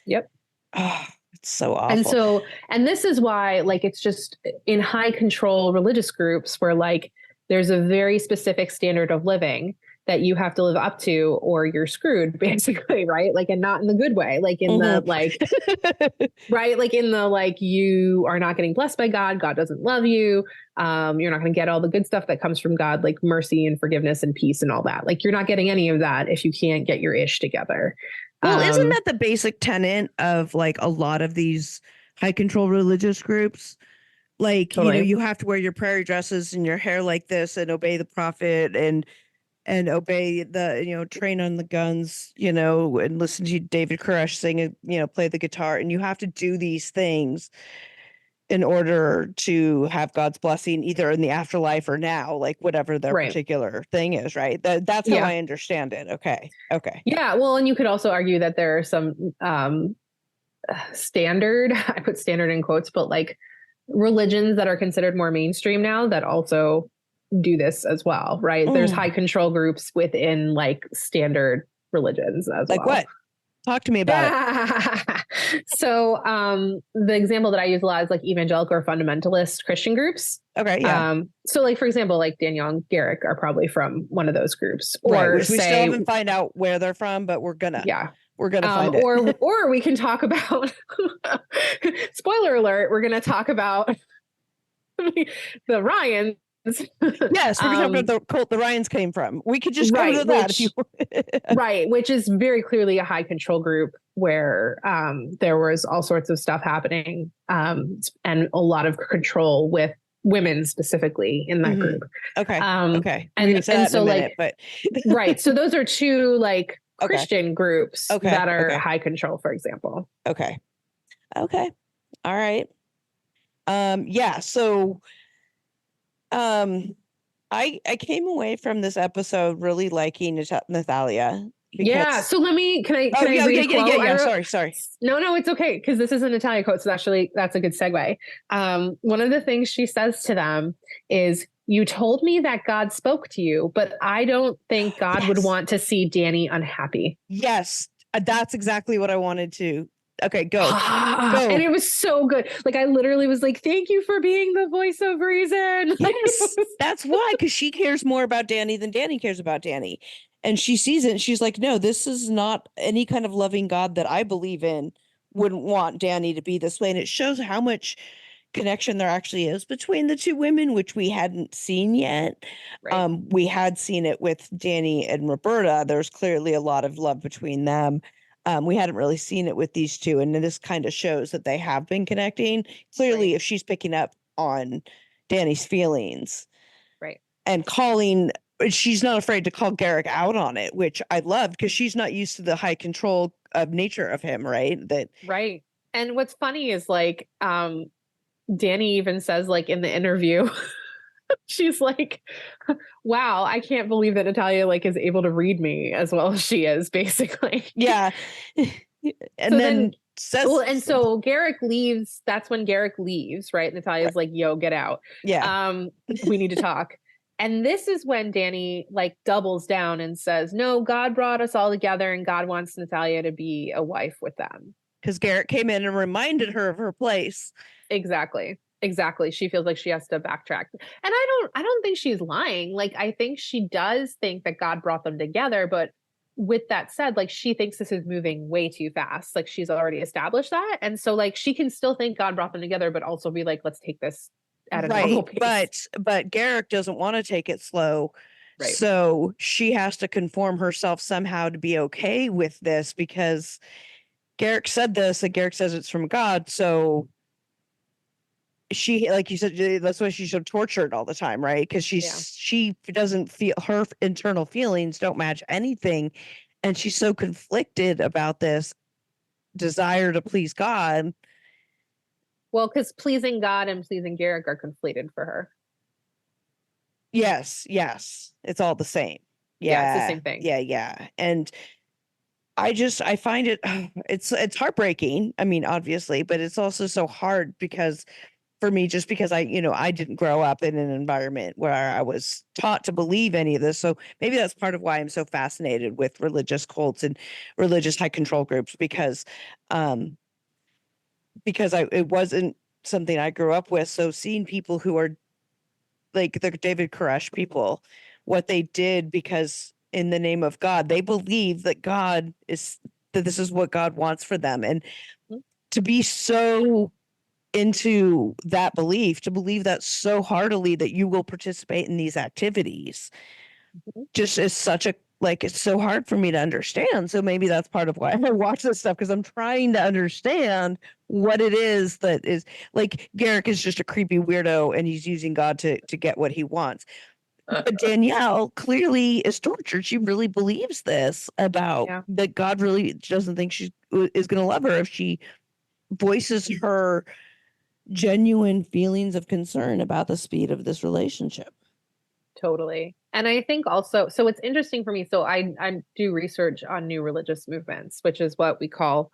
B: Yep.
C: Oh, it's so awful.
B: And this is why, like, it's just in high control religious groups where like there's a very specific standard of living that you have to live up to, or you're screwed, basically, right? Like, and not in the good way, like in the like, right? Like in the like, you are not getting blessed by God. God doesn't love you. You're not going to get all the good stuff that comes from God, like mercy and forgiveness and peace and all that. Like, you're not getting any of that if you can't get your ish together.
C: Well, isn't that the basic tenet of like a lot of these high control religious groups? Like,
B: Totally.
C: you have to wear your prairie dresses and your hair like this and obey the prophet and obey the, train on the guns, and listen to David Koresh sing and, play the guitar. And you have to do these things in order to have God's blessing, either in the afterlife or now, like whatever their particular thing is, right? That's how I understand it. Okay.
B: Yeah. Well, and you could also argue that there are some standard, I put standard in quotes, but like religions that are considered more mainstream now that also do this as well, right? There's high control groups within like standard religions as well. Like
C: what? Talk to me about
B: it. So the example that I use a lot is like evangelical or fundamentalist Christian groups.
C: Okay, yeah.
B: So like, for example, like Danielle and Garrick are probably from one of those groups.
C: Or which we still haven't find out where they're from, but we're gonna find it.
B: Or we can talk about, spoiler alert, we're going to talk about the Ryans.
C: Yes, we're talking about the cult the Ryans came from. We could just go to that if you
B: right, which is very clearly a high control group where there was all sorts of stuff happening and a lot of control with women specifically in that group.
C: Okay. Okay.
B: And so like, right. So those are two like Christian groups that are high control, for example.
C: Okay. All right. Yeah. So I came away from this episode really liking Nathalia.
B: Yeah. So can I read a quote?
C: Yeah. Sorry.
B: No, it's okay. Cause this is a Natalia quote. So that's a good segue. One of the things she says to them is, you told me that God spoke to you, but I don't think God would want to see Danny unhappy.
C: Yes. That's exactly what I wanted to. Okay, go.
B: And it was so good. Like, I literally was like, thank you for being the voice of reason.
C: Yes, that's why, because she cares more about Danny than Danny cares about Danny. And she sees it and she's like, no, this is not any kind of loving God that I believe in wouldn't want Danny to be this way. And it shows how much connection there actually is between the two women, which we hadn't seen yet. Right. We had seen it with Danny and Roberta. There's clearly a lot of love between them. We hadn't really seen it with these two, and then this kind of shows that they have been connecting. Clearly,
B: Right.
C: if she's picking up on Danny's feelings
B: Right.
C: and calling, she's not afraid to call Garrick out on it, which I love because she's not used to the high control of nature of him, right? That
B: Right. And what's funny is like, Danny even says like in the interview, she's like, wow, I can't believe that Natalia like is able to read me as well as she is, basically.
C: yeah. And
B: So
C: then
B: then-
C: says
B: Well, and so Garrick leaves. That's when Garrick leaves, right? Natalia's like, yo, get out.
C: yeah.
B: We need to talk. And this is when Danny like doubles down and says, no, God brought us all together and God wants Natalia to be a wife with them.
C: Because Garrett came in and reminded her of her place.
B: Exactly. Exactly. She feels like she has to backtrack. And I don't think she's lying. Like, I think she does think that God brought them together, but with that said, like she thinks this is moving way too fast. Like she's already established that. And so like she can still think God brought them together, but also be like, let's take this at a normal pace.
C: But Garrick doesn't want to take it slow.
B: Right.
C: So she has to conform herself somehow to be okay with this because Garrick said this and Garrick says it's from God. So she, like you said, that's why she's so tortured all the time, right? Because she doesn't feel, her internal feelings don't match anything. And she's so conflicted about this desire to please God.
B: Well, because pleasing God and pleasing Garrick are conflated for her.
C: Yes. It's all the same.
B: Yeah, it's the same thing.
C: Yeah. And I find it, it's heartbreaking. I mean, obviously, but it's also so hard because for me, just because I didn't grow up in an environment where I was taught to believe any of this. So maybe that's part of why I'm so fascinated with religious cults and religious high control groups because it wasn't something I grew up with. So seeing people who are like the David Koresh people, what they did because in the name of God, they believe that this is what God wants for them. And to be so into that belief, to believe that so heartily that you will participate in these activities just is such a, like, it's so hard for me to understand. So maybe that's part of why I watch this stuff, because I'm trying to understand what it is that is like Garrick is just a creepy weirdo and he's using God to get what he wants. But Danielle clearly is tortured. She really believes this about that God really doesn't think she is going to love her if she voices her genuine feelings of concern about the speed of this relationship.
B: Totally. And I think also, so it's interesting for me. So I do research on new religious movements, which is what we call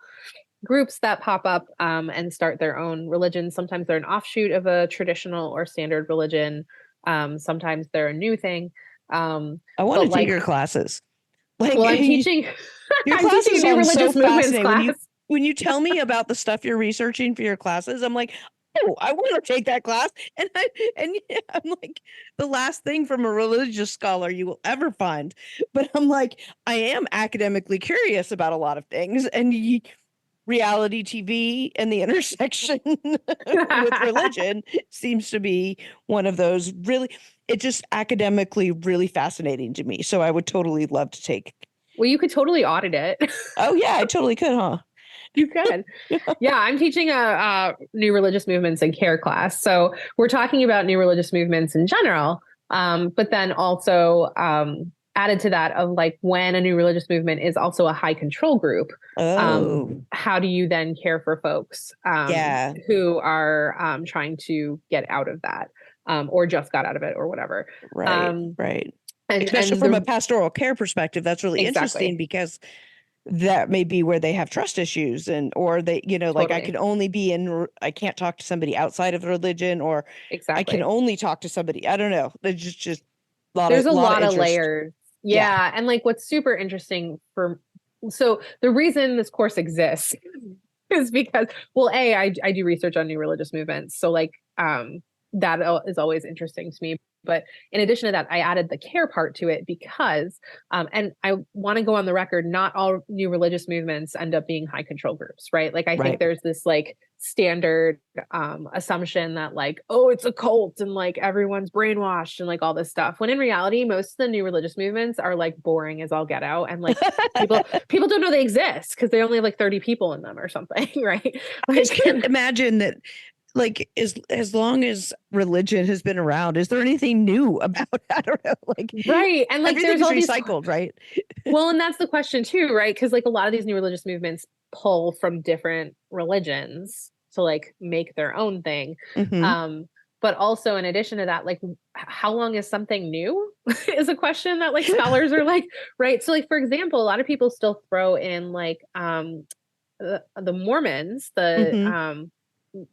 B: groups that pop up and start their own religion. Sometimes they're an offshoot of a traditional or standard religion. Sometimes they're a new thing.
C: I want to take your classes.
B: Like, well, I'm teaching.
C: Your
B: I'm teaching a new religious movements class.
C: When you tell me about the stuff you're researching for your classes, I'm like, oh, I want to take that class. And I'm like, the last thing from a religious scholar you will ever find. But I'm like, I am academically curious about a lot of things, and reality TV and the intersection with religion seems to be one of those really, it just academically really fascinating to me. So I would totally love to take.
B: Well, you could totally audit it.
C: Oh yeah, I totally could, huh?
B: You could. Yeah, I'm teaching a new religious movements and care class. So we're talking about new religious movements in general, but then also added to that of like when a new religious movement is also a high control group. How do you then care for folks who are trying to get out of that or just got out of it or whatever?
C: Right. And especially from a pastoral care perspective, that's really interesting because that may be where they have trust issues or they, like I can only I can't talk to somebody outside of religion or I can only talk to somebody. I don't know. There's just
B: there's a lot of layers. Yeah. And like, what's super interesting so the reason this course exists is because, well, I do research on new religious movements. So like, that is always interesting to me. But in addition to that, I added the care part to it because, and I want to go on the record, not all new religious movements end up being high control groups, right? Like I think there's this like standard assumption that like, oh, it's a cult and like everyone's brainwashed and like all this stuff. When in reality, most of the new religious movements are like boring as all get out. And like people don't know they exist because they only have like 30 people in them or something, right?
C: I just can't imagine that. Like as long as religion has been around, is there anything new about it? I don't know. Like
B: right. And like there's all
C: recycled, right?
B: Well, and that's the question too, right? Because like a lot of these new religious movements pull from different religions to like make their own thing. But also in addition to that, like how long is something new is a question that like scholars are like, right. So like, for example, a lot of people still throw in like the Mormons, the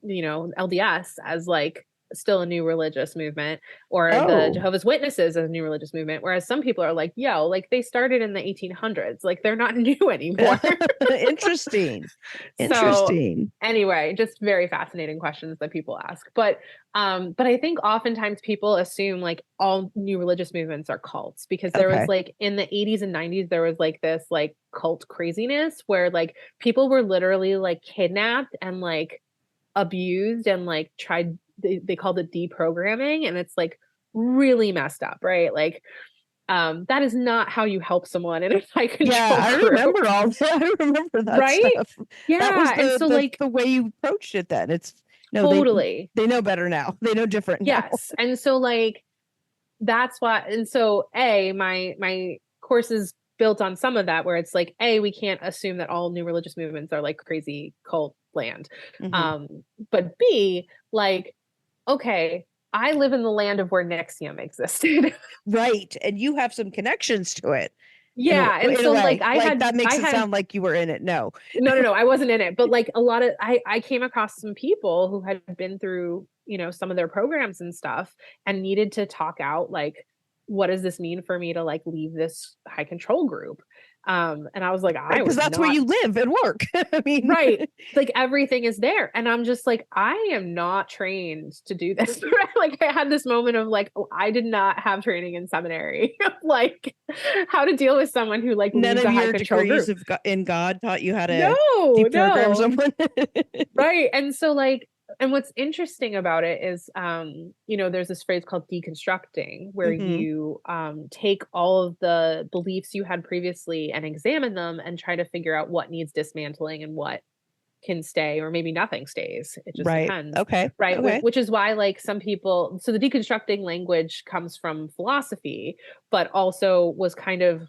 B: LDS as like still a new religious movement, or the Jehovah's Witnesses as a new religious movement, whereas some people are like, yo, like they started in the 1800s, like they're not new anymore.
C: Interesting.
B: So anyway, just very fascinating questions that people ask. But I think oftentimes people assume like all new religious movements are cults, because there was like in the 80s and 90s there was like this like cult craziness where like people were literally like kidnapped and like abused and like tried, they called it deprogramming, and it's like really messed up, right? Like that is not how you help someone in a high control group.
C: Remember all that. I remember that
B: right
C: stuff.
B: Yeah,
C: that was
B: and so like
C: the way you approached it then. It's
B: totally
C: they know better now. They know different now.
B: Yes. And so like that's why, and so my course is built on some of that, where it's like, we can't assume that all new religious movements are like crazy cult land. But B, like, okay, I live in the land of where NXIVM existed.
C: Right. And you have some connections to it.
B: Yeah. And so like
C: that makes it sound like you were in it. No,
B: I wasn't in it. But like a lot of, I came across some people who had been through, some of their programs and stuff and needed to talk out like, what does this mean for me to like leave this high control group? And I was like,
C: because that's where you live and work. I mean,
B: right. Like everything is there. And I'm just like, I am not trained to do this. Like I had this moment of like, oh, I did not have training in seminary, like how to deal with someone who like
C: none
B: leaves
C: of
B: a high
C: your
B: control
C: degrees
B: group.
C: in God taught you how to
B: deprogram
C: someone.
B: Right. And so like, and what's interesting about it is, there's this phrase called deconstructing, where you take all of the beliefs you had previously and examine them and try to figure out what needs dismantling and what can stay, or maybe nothing stays. It just depends.
C: Okay.
B: Right.
C: Okay.
B: Which is why like some people, so the deconstructing language comes from philosophy, but also was kind of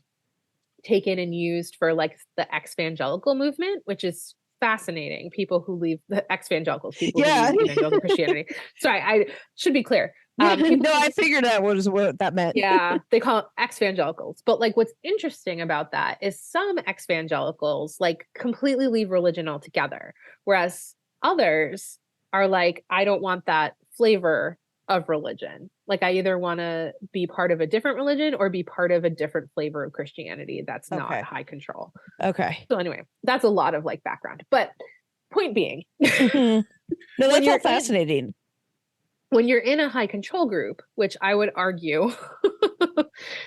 B: taken and used for like the ex-evangelical movement, which is fascinating. People who leave the ex-evangelicals, people who leave evangelical Christianity. Sorry, I should be clear.
C: I figured that was what that meant.
B: Yeah, they call it ex-evangelicals. But like what's interesting about that is some ex-evangelicals like completely leave religion altogether, whereas others are like, I don't want that flavor of religion. Like I either want to be part of a different religion or be part of a different flavor of Christianity that's not high control.
C: Okay.
B: So anyway, that's a lot of like background. But point being,
C: no, that's all fascinating.
B: When you're in a high control group, which I would argue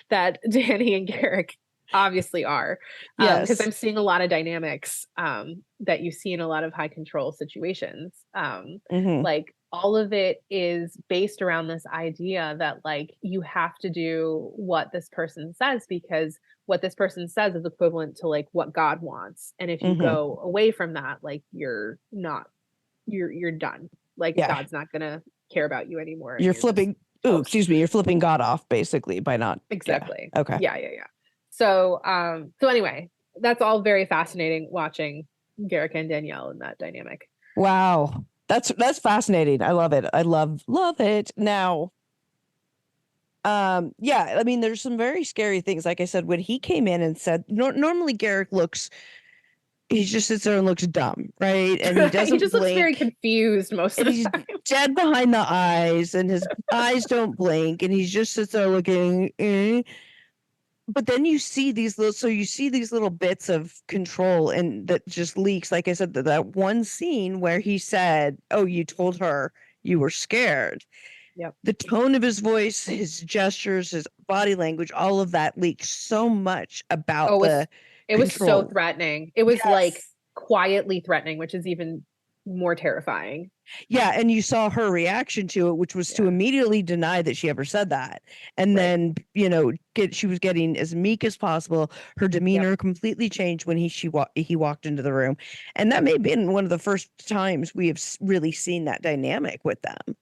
B: that Danny and Garrick obviously are, because I'm seeing a lot of dynamics that you see in a lot of high control situations. Like all of it is based around this idea that like you have to do what this person says, because what this person says is equivalent to like what God wants. And if you go away from that, like you're done. Like God's not gonna care about you anymore.
C: You're flipping you're flipping God off basically by not
B: exactly.
C: Yeah. Okay.
B: Yeah. So anyway, that's all very fascinating watching Garrick and Danielle in that dynamic.
C: Wow. That's fascinating. I love it. I love it. Now, I mean, there's some very scary things. Like I said, when he came in and said, normally Garrick he just sits there and looks dumb, right? And he doesn't
B: he just
C: blink.
B: Looks very confused most of the time.
C: Dead behind the eyes, and his eyes don't blink, and he just sits there looking. But then you see these little bits of control, and that just leaks. Like I said, that one scene where he said, "Oh, you told her you were scared.
B: Yep.
C: The tone of his voice, his gestures, his body language, all of that leaked so much about
B: Oh,
C: the
B: it was so
C: control.
B: threatening. It was like
C: Yes.
B: quietly threatening, which is even more terrifying.
C: Yeah, and you saw her reaction to it, which was to
B: Yeah.
C: immediately deny that she ever said that. And
B: Right.
C: then, she was getting as meek as possible. Her demeanor completely changed when he walked into the room. And that may have been one of the first times we have really seen that dynamic with them.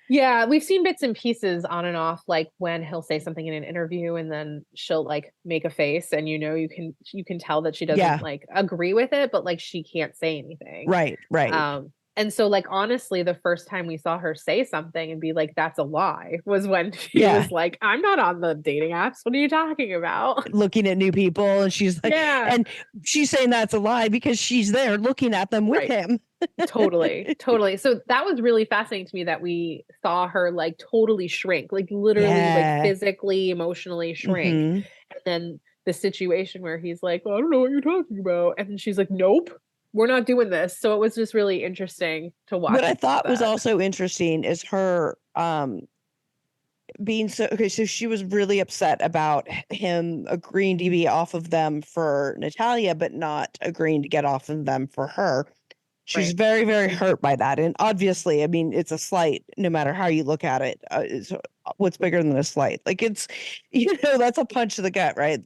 B: Yeah, we've seen bits and pieces on and off, like when he'll say something in an interview and then she'll like make a face and you can tell that she doesn't
C: Yeah.
B: like agree with it, but like she can't say anything.
C: Right.
B: And so like honestly, the first time we saw her say something and be like, that's a lie, was when she
C: Yeah.
B: was like, I'm not on the dating apps. What are you talking about?
C: Looking at new people, and she's like,
B: Yeah.
C: and she's saying that's a lie because she's there looking at them with
B: Right.
C: him.
B: Totally. So that was really fascinating to me that we saw her like totally shrink, like literally
C: Yeah.
B: like physically, emotionally shrink.
C: Mhm.
B: And then the situation where he's like, well, I don't know what you're talking about. And then she's like, nope, we're not doing this. So it was just really interesting to watch.
C: What I thought was
B: that.
C: also interesting is her being so she was really upset about him agreeing to be off of them for Natalia, but not agreeing to get off of them for her. She's
B: Right.
C: very, very hurt by that. And obviously, I mean, it's a slight, no matter how you look at it. It's, what's bigger than a slight? Like it's, that's a punch to the gut, right?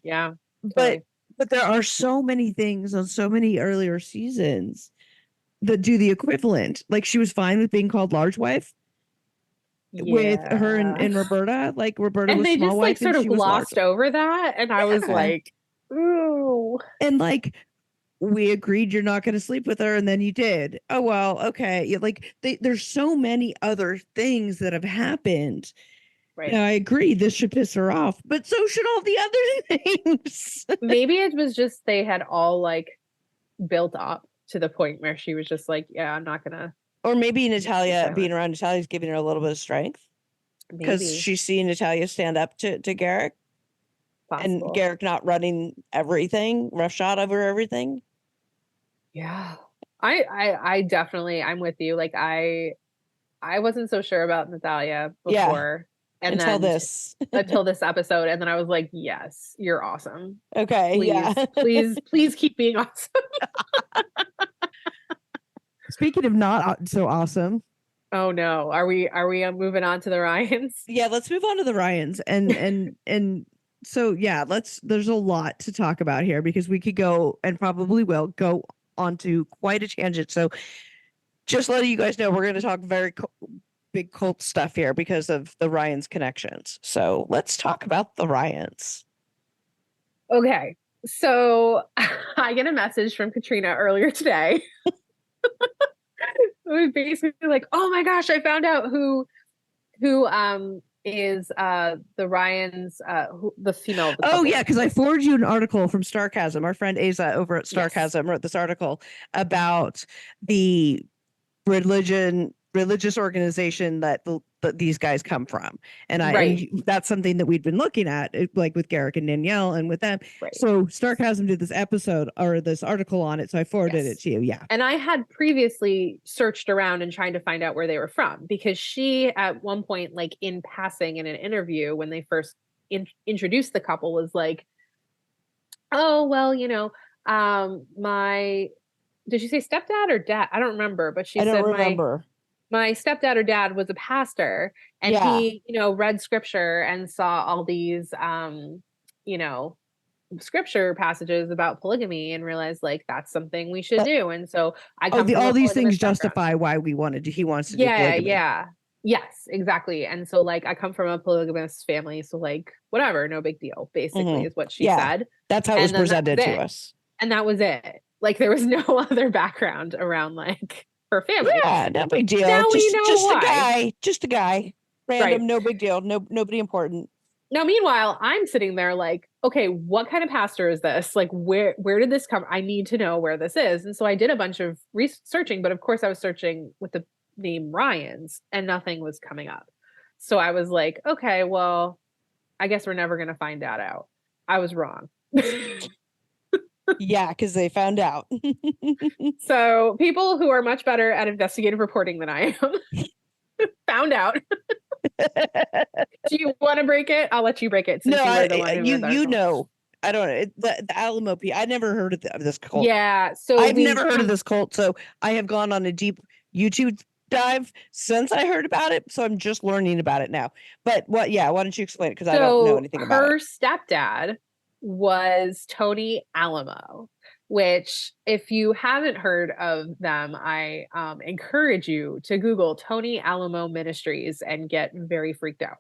B: Yeah.
C: But there are so many things on so many earlier seasons that do the equivalent. Like she was fine with being called large wife with her and Roberta. Like Roberta
B: and
C: was
B: they
C: small
B: just
C: wife
B: like sort
C: and
B: of
C: she was large.
B: glossed over that. And I was like, ooh.
C: And like, we agreed you're not going to sleep with her, and then you did. Oh well, okay. Like there's so many other things that have happened.
B: Right.
C: Yeah, I agree. This should piss her off, but so should all the other things.
B: Maybe it was just they had all like built up to the point where she was just like, yeah, I'm not gonna.
C: Or maybe Natalia
B: silent.
C: being around Natalia is giving her a little bit of strength because
B: Maybe.
C: she's seeing Natalia stand up to Garrick.
B: Possible.
C: And Garrick not running everything, roughshod over everything.
B: Yeah. I definitely, I'm with you. Like I wasn't so sure about Natalia before. And
C: until
B: then
C: this.
B: until this episode. And then I was like, yes, you're awesome.
C: Okay.
B: Please,
C: Yeah.
B: please keep being awesome.
C: Speaking of not so awesome.
B: Oh no. Are we moving on to the Ryans?
C: Yeah, let's move on to the Ryans. And so yeah, there's a lot to talk about here because we could go and probably will go onto quite a tangent. So just letting you guys know, we're going to talk very big cult stuff here because of the Ryans connections. So let's talk about the Ryans.
B: Okay. So I get a message from Katrina earlier today. It was basically like, oh my gosh, I found out who is the Ryans, the female of the couple.
C: Oh yeah, because I forwarded you an article from Starcasm. Our friend Asa over at Starcasm wrote this article about the religious organization that these guys come from, and that's something that we'd been looking at, like with Garrick and Danielle and with them.
B: Right.
C: So Starcasm did this episode or this article on it, so I forwarded it to you. Yeah,
B: and I had previously searched around and trying to find out where they were from because she, at one point, like in passing in an interview when they first introduced the couple, was like, "Oh well, did she say stepdad or dad? I don't remember, but she said my stepdad or dad was a pastor and he, read scripture and saw all these, scripture passages about polygamy and realized like that's something we should do. And so I come
C: all these things justify why he wants to do polygamy.
B: Yeah. Yes, exactly. And so like I come from a polygamous family, so like whatever, no big deal, basically is what she said.
C: That's how it was presented to us.
B: And that was it. Like there was no other background around like her family.
C: Yeah, no big deal.
B: Now we know why.
C: Just a guy. Random, no big deal. Nobody important.
B: Now, meanwhile, I'm sitting there like, okay, what kind of pastor is this? Like, where did this come? I need to know where this is. And so I did a bunch of researching, but of course I was searching with the name Ryans and nothing was coming up. So I was like, okay, well, I guess we're never going to find that out. I was wrong.
C: Yeah, because they found out.
B: So people who are much better at investigative reporting than I am found out. Do you want to break it? I'll let you break it since
C: No,
B: you were the one who
C: you
B: read the article.
C: know, I don't know the Alamo. I never heard of this cult.
B: Yeah, so
C: I've never heard of this cult, so I have gone on a deep YouTube dive since I heard about it. So I'm just learning about it now. But what? Yeah, why don't you explain it? Because I don't know anything about
B: her
C: it.
B: stepdad was Tony Alamo, which, if you haven't heard of them, I encourage you to Google Tony Alamo Ministries and get very freaked out.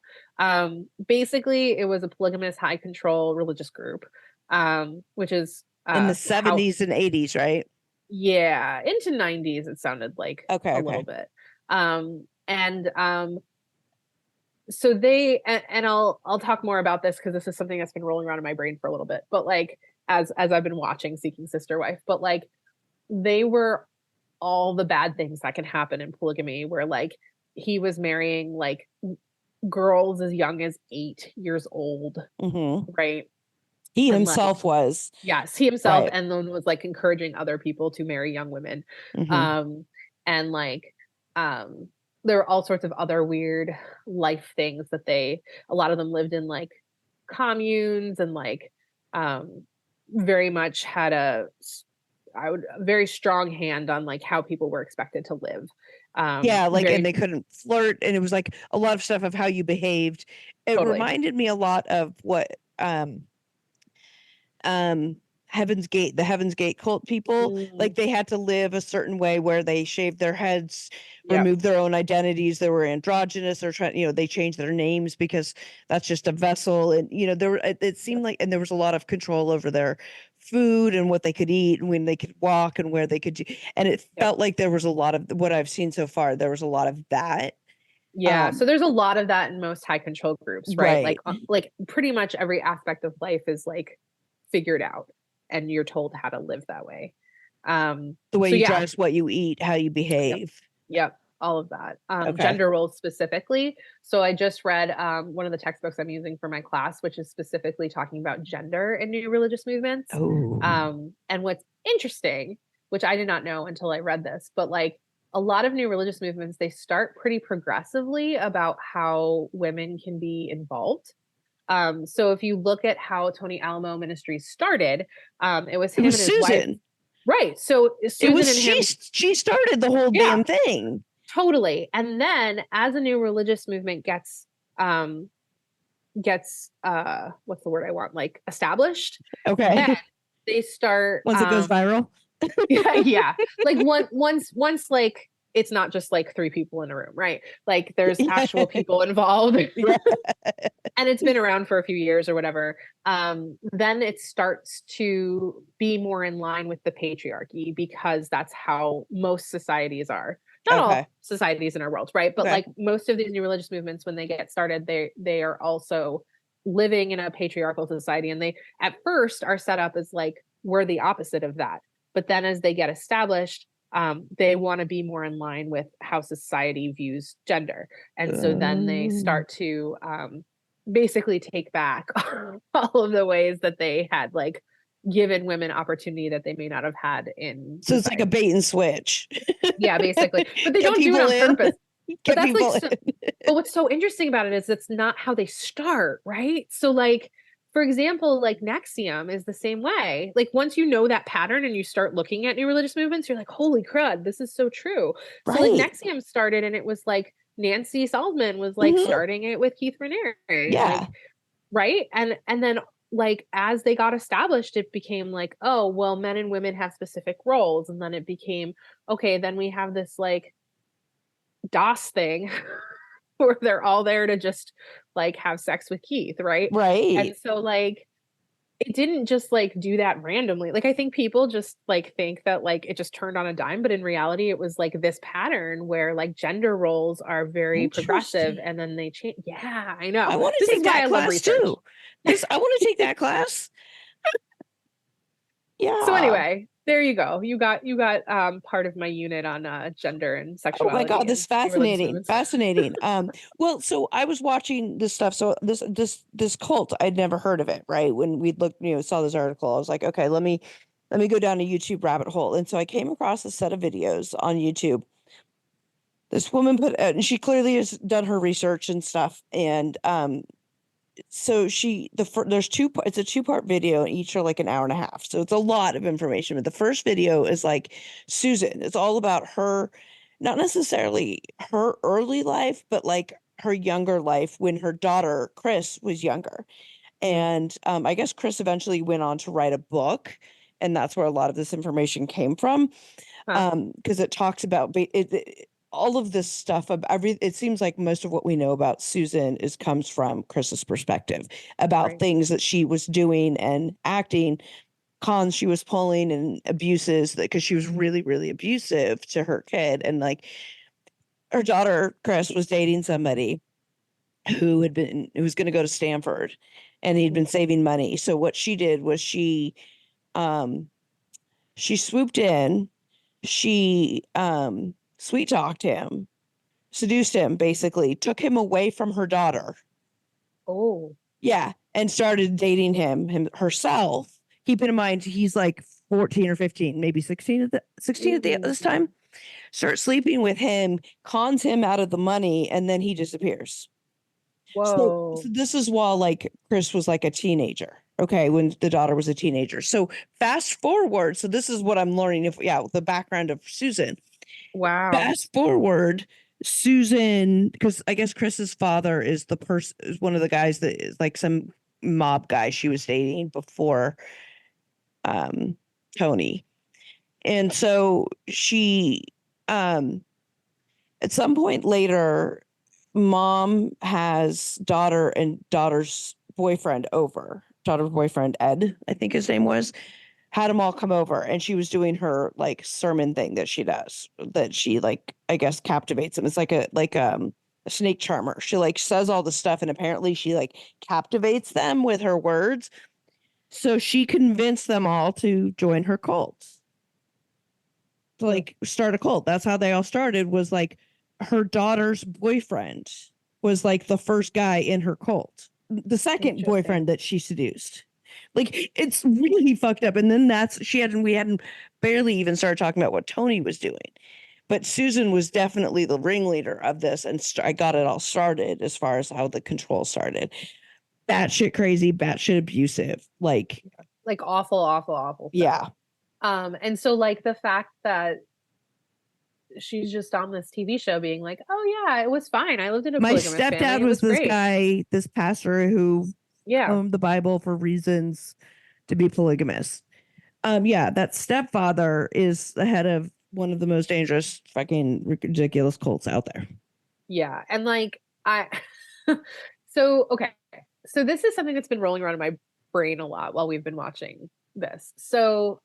B: Basically, it was a polygamous, high control religious group, which is
C: In the
B: how
C: 70s and 80s, right?
B: yeah, into 90s it sounded like
C: Okay,
B: a little bit. So they and I'll talk more about this because this is something that's been rolling around in my brain for a little bit. But like as I've been watching Seeking Sister Wife, but like they were all the bad things that can happen in polygamy, where like he was marrying like girls as young as 8 years old, right?
C: He
B: And,
C: himself was.
B: Yes, he himself,
C: Right.
B: and then was like encouraging other people to marry young women. And like there were all sorts of other weird life things that a lot of them lived in like communes, and like very much had a very strong hand on like how people were expected to live.
C: Yeah, like and they couldn't flirt, and it was like a lot of stuff of how you behaved. It
B: Totally.
C: reminded me a lot of what Heaven's Gate, the Heaven's Gate cult people, like they had to live a certain way where they shaved their heads, removed their own identities. They were androgynous. They're trying, they changed their names because that's just a vessel. And, it seemed like, and there was a lot of control over their food and what they could eat and when they could walk and where they could do. And it felt like there was a lot of what I've seen so far. There was a lot of that.
B: Yeah. So there's a lot of that in most high control groups, right?
C: Right.
B: Like pretty much every aspect of life is like figured out, and you're told how to live that way.
C: The way you dress, what you eat, how you behave.
B: Yep. All of that. Gender roles specifically. So I just read one of the textbooks I'm using for my class, which is specifically talking about gender in new religious movements. And what's interesting, which I did not know until I read this, but like a lot of new religious movements, they start pretty progressively about how women can be involved. So if you look at how Tony Alamo Ministries started, it was him and his
C: Susan.
B: wife. Right. So Susan and him,
C: she started the whole damn thing.
B: Totally. And then as a new religious movement gets what's the word I want? Like established.
C: Okay.
B: Then they start
C: once it goes viral.
B: yeah. Like once like it's not just like 3 people in a room, right? Like there's actual people involved. And it's been around for a few years or whatever. Then it starts to be more in line with the patriarchy, because that's how most societies are. Not all societies in our world, right? But like most of these new religious movements, when they get started, they are also living in a patriarchal society. And they at first are set up as like, we're the opposite of that. But then as they get established, they want to be more in line with how society views gender. And so then they start to basically take back all of the ways that they had like given women opportunity that they may not have had in
C: so it's like a bait and switch.
B: Yeah, basically. But they don't do it on purpose. But that's like but what's so interesting about it is it's not how they start, right? So like, for example, like NXIVM is the same way. Like once you know that pattern and you start looking at new religious movements, you're like, holy crud, this is so true. So like NXIVM started, and it was like Nancy Salzman was like starting it with Keith Raniere.
C: Yeah.
B: Like, right. And then like as they got established, it became like, oh, well, men and women have specific roles. And then it became, okay, then we have this like DOS thing where they're all there to just like have sex with Keith, right?
C: Right.
B: And so like it didn't just like do that randomly. Like I think people just like think that like it just turned on a dime, but in reality it was like this pattern where like gender roles are very progressive, and then they change. Yeah, I know.
C: I want to take that class too. I want to take that class. Yeah.
B: So anyway, there you go. You got part of my unit on gender and sexuality.
C: Oh my god, this is fascinating. Fascinating. Well, so I was watching this stuff. So this cult, I'd never heard of it, right? When we looked, saw this article, I was like, okay, let me let me go down a YouTube rabbit hole. And so I came across a set of videos on YouTube. This woman and she clearly has done her research and stuff. And so there's it's a 2-part video, and each are like an hour and a half. So it's a lot of information. But the first video is like Susan. It's all about her, not necessarily her early life, but like her younger life when her daughter Chris was younger. And I guess Chris eventually went on to write a book, and that's where a lot of this information came from. Because it talks about all of this stuff. It seems like most of what we know about Susan comes from Chris's perspective about things that she was doing and acting, cons she was pulling, and abuses, because she was really, really abusive to her kid. And like her daughter Chris was dating somebody who was going to go to Stanford, and he'd been saving money. So what she did was she swooped in, she sweet talked him, seduced him, basically took him away from her daughter.
B: Oh,
C: yeah, and started dating him herself. Keeping in mind he's like 14 or 15, maybe 16 at this time. Starts sleeping with him, cons him out of the money, and then he disappears.
B: whoa.
C: So this is while like Chris was like a teenager. Okay, when the daughter was a teenager. So fast forward. So this is what I'm learning. The background of Susan.
B: Wow.
C: Fast forward, Susan, because I guess Chris's father is one of the guys that is like some mob guy she was dating before Tony. And so she at some point later, mom has daughter's boyfriend over. Daughter's boyfriend, Ed, I think his name was, had them all come over, and she was doing her like sermon thing that she does, that she like, I guess, captivates them. It's like a snake charmer. She like says all the stuff, and apparently she like captivates them with her words. So she convinced them all to join her cult. To like start a cult. That's how they all started, was like her daughter's boyfriend was like the first guy in her cult. The second boyfriend that she seduced. Like, it's really fucked up. And then we hadn't barely even started talking about what Tony was doing. But Susan was definitely the ringleader of this, and I got it all started as far as how the control started. Batshit crazy, batshit abusive, like
B: awful, awful, awful stuff.
C: Yeah.
B: And so like the fact that she's just on this TV show being like, oh yeah, it was fine. I lived in a
C: my
B: polygamous
C: stepdad
B: family.
C: was this
B: great.
C: guy, this pastor who the Bible for reasons to be polygamous. That stepfather is the head of one of the most dangerous, fucking ridiculous cults out there.
B: Yeah. And like, so this is something that's been rolling around in my brain a lot while we've been watching this. So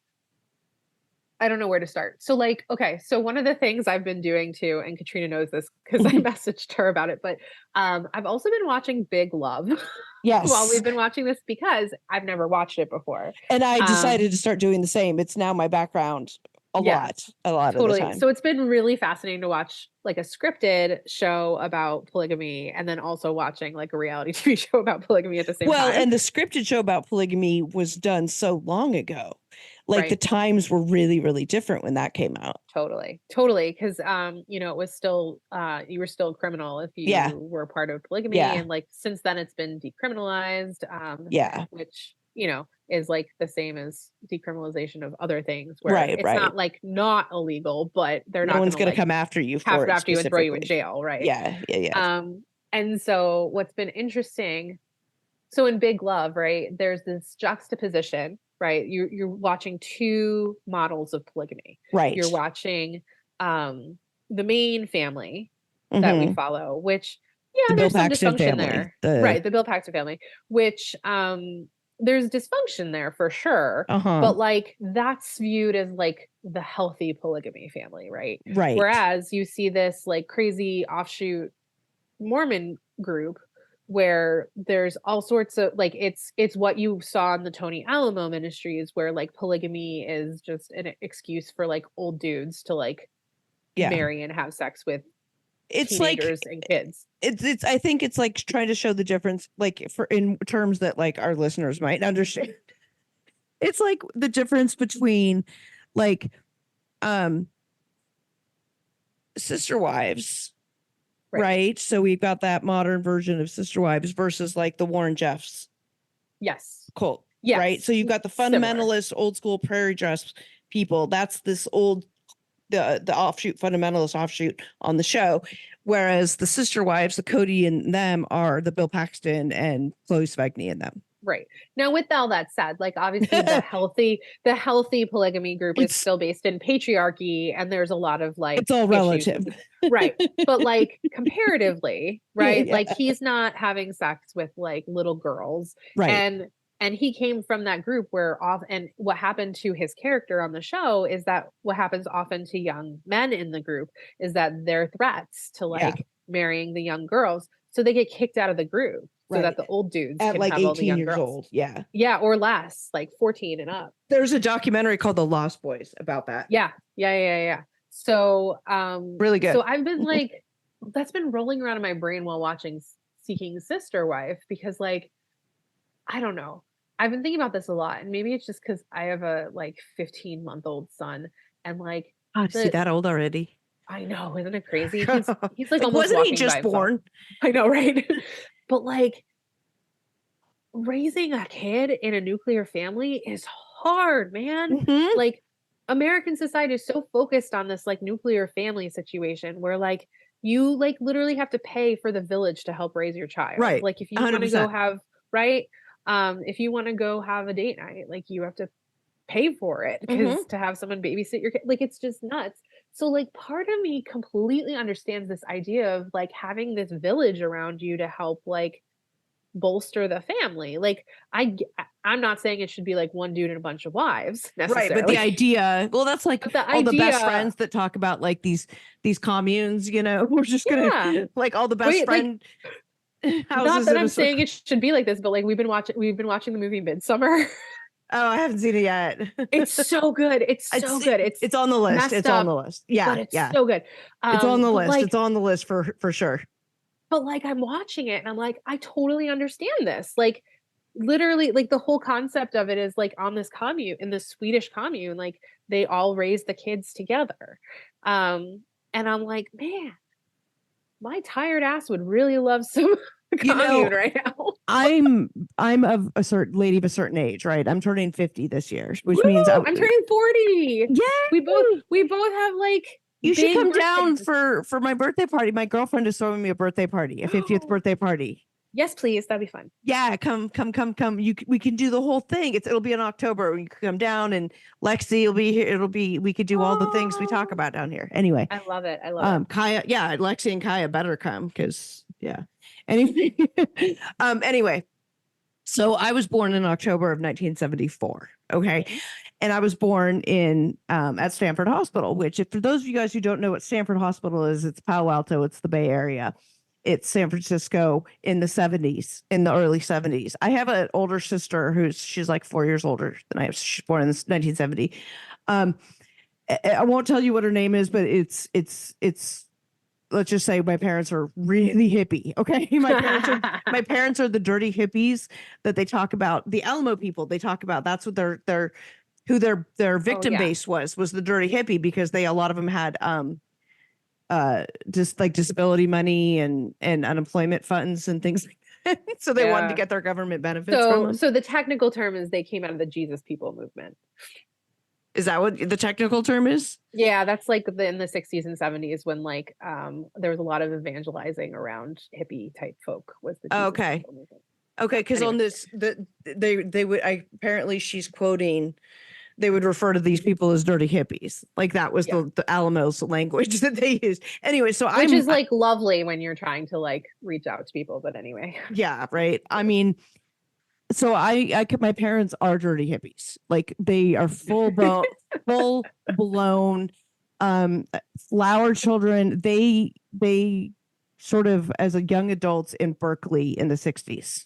B: I don't know where to start. So like, okay, so one of the things I've been doing too, and Katrina knows this because I messaged her about it, but I've also been watching Big Love.
C: Yes.
B: While we've been watching this, because I've never watched it before.
C: And I decided to start doing the same. It's now my background a lot
B: totally.
C: of the time.
B: So it's been really fascinating to watch like a scripted show about polygamy, and then also watching like a reality TV show about polygamy at the same time.
C: Well, and the scripted show about polygamy was done so long ago. Like the times were really, really different when that came out.
B: Totally. Because, it was still, you were still criminal if you were part of polygamy.
C: Yeah.
B: And like, since then it's been decriminalized, which, is like the same as decriminalization of other things where it's not like not illegal, but they're not
C: one's going to come after you for it
B: after you and throw you in jail. Right.
C: Yeah.
B: And so what's been interesting, so in Big Love, right, there's this juxtaposition, right? You're watching two models of polygamy.
C: Right.
B: You're watching the main family that we follow, which there's some dysfunction there. Right, the Bill Paxton family, which there's dysfunction there for sure. But like that's viewed as like the healthy polygamy family, right?
C: Right.
B: Whereas you see this like crazy offshoot Mormon group where there's all sorts of like it's what you saw in the Tony Alamo ministries, where like polygamy is just an excuse for like old dudes to like marry and have sex with teenagers and kids.
C: It's I think it's like trying to show the difference, like in terms that like our listeners might understand. It's like the difference between like um Sister Wives,
B: Right.
C: right? So we've got that modern version of Sister Wives versus like the Warren Jeffs
B: Yes.
C: cult,
B: Yes.
C: right? So you've got the
B: Similar.
C: fundamentalist old school prairie dress people. That's this old the offshoot fundamentalist offshoot on the show. Whereas the Sister Wives, the Cody and them are the Bill Paxton and Chloe Sevigny and them.
B: Right. Now, with all that said, like obviously the healthy polygamy group is
C: It's-
B: still based in patriarchy, and there's a lot of like
C: It's all
B: issues
C: relative.
B: with- right. But like comparatively, right?
C: Yeah.
B: Like he's not having sex with like little girls.
C: Right.
B: And he came from that group where and what happened to his character on the show is that what happens often to young men in the group is that they're threats to
C: Yeah.
B: like marrying the young girls. So they get kicked out of the group so
C: Right.
B: that the old dudes
C: At
B: can
C: like
B: have all the
C: 18
B: young
C: years
B: girls.
C: old. Yeah.
B: Yeah, or less, like 14 and up.
C: There's a documentary called The Lost Boys about that.
B: Yeah. So
C: Really good.
B: So I've been like, that's been rolling around in my brain while watching Seeking Sister Wife, because like, I don't know. I've been thinking about this a lot. And maybe it's just because I have a like 15-month-old son. And like
C: God, is he that old already?
B: I know, isn't it crazy? He's like almost
C: wasn't he
B: walking
C: just
B: by himself.
C: born?
B: I know, right? But like raising a kid in a nuclear family is hard, man.
C: Mhm.
B: Like American society is so focused on this like nuclear family situation where like you like literally have to pay for the village to help raise your child.
C: Right.
B: Like if you want to go
C: 100%.
B: have if you want to go have a date night, like you have to pay for it because to have someone babysit your kid, like it's just nuts. So like part of me completely understands this idea of like having this village around you to help like bolster the family. Like I'm not saying it should be like one dude and a bunch of wives necessarily.
C: Right, but the idea, well, that's like
B: But the
C: all the best
B: idea-
C: friends that talk about like these communes, you know, we're just gonna
B: Yeah.
C: like all the best
B: Wait, like,
C: friend houses.
B: not that
C: in a
B: I'm
C: circle.
B: saying it should be like this, but like we've been watching the movie Midsummer.
C: Oh, I haven't seen it yet.
B: It's so good. It's so good. It's
C: on the list.
B: messed
C: It's on
B: up,
C: the list. Yeah,
B: but it's
C: yeah.
B: so good.
C: It's on the
B: but,
C: list.
B: like-
C: It's on the list for sure.
B: But like I'm watching it and I'm like, I totally understand this. Like literally, like the whole concept of it is like on this commune, in this Swedish commune, like they all raise the kids together. And I'm like, man, my tired ass would really love some
C: You know,
B: commune right now.
C: I'm of a certain lady of a certain age, right? I'm turning 50 this year, which means
B: I'm turning 40.
C: Yeah.
B: We both have like
C: You should
B: big
C: come down
B: birthdays.
C: for my birthday party. My girlfriend is throwing me a birthday party, a 50th birthday party.
B: Yes, please. That'd be fun.
C: Yeah, come. We can do the whole thing. It'll be in October. You can come down and Lexi will be here. We could do all the things we talk about down here. Anyway,
B: I love it. I love it.
C: Kaya, yeah, Lexi and Kaya better come because yeah. Anyway, anyway, so I was born in October of 1974. Okay. And I was born in at Stanford Hospital, which if for those of you guys who don't know what Stanford Hospital is, it's Palo Alto, it's the Bay Area. It's San Francisco in the 70s, in the early 70s. I have an older sister she's like 4 years older than I am. She's born in 1970. I won't tell you what her name is, but it's let's just say my parents are really hippie. Okay. My parents are the dirty hippies that they talk about. The Alamo people, they talk about, that's what their victim
B: yeah.
C: base was the dirty hippie, because a lot of them had just like disability money and unemployment funds and things like that. So they wanted to get their government benefits from them.
B: So the technical term is they came out of the Jesus People movement.
C: Is that what the technical term is?
B: Yeah, that's like in the 60s and 70s when like there was a lot of evangelizing around hippie type folk was the Jesus
C: Okay.
B: People movement.
C: Okay, because
B: Anyway.
C: on this, they would apparently she's quoting, they would refer to these people as dirty hippies. Like that was the Alamo's language that they used. Anyway, so
B: Which is like lovely when you're trying to like reach out to people, but anyway.
C: yeah, right. I mean, so my parents are dirty hippies. Like they are full blown flower children. They sort of as a young adults in Berkeley in the 60s.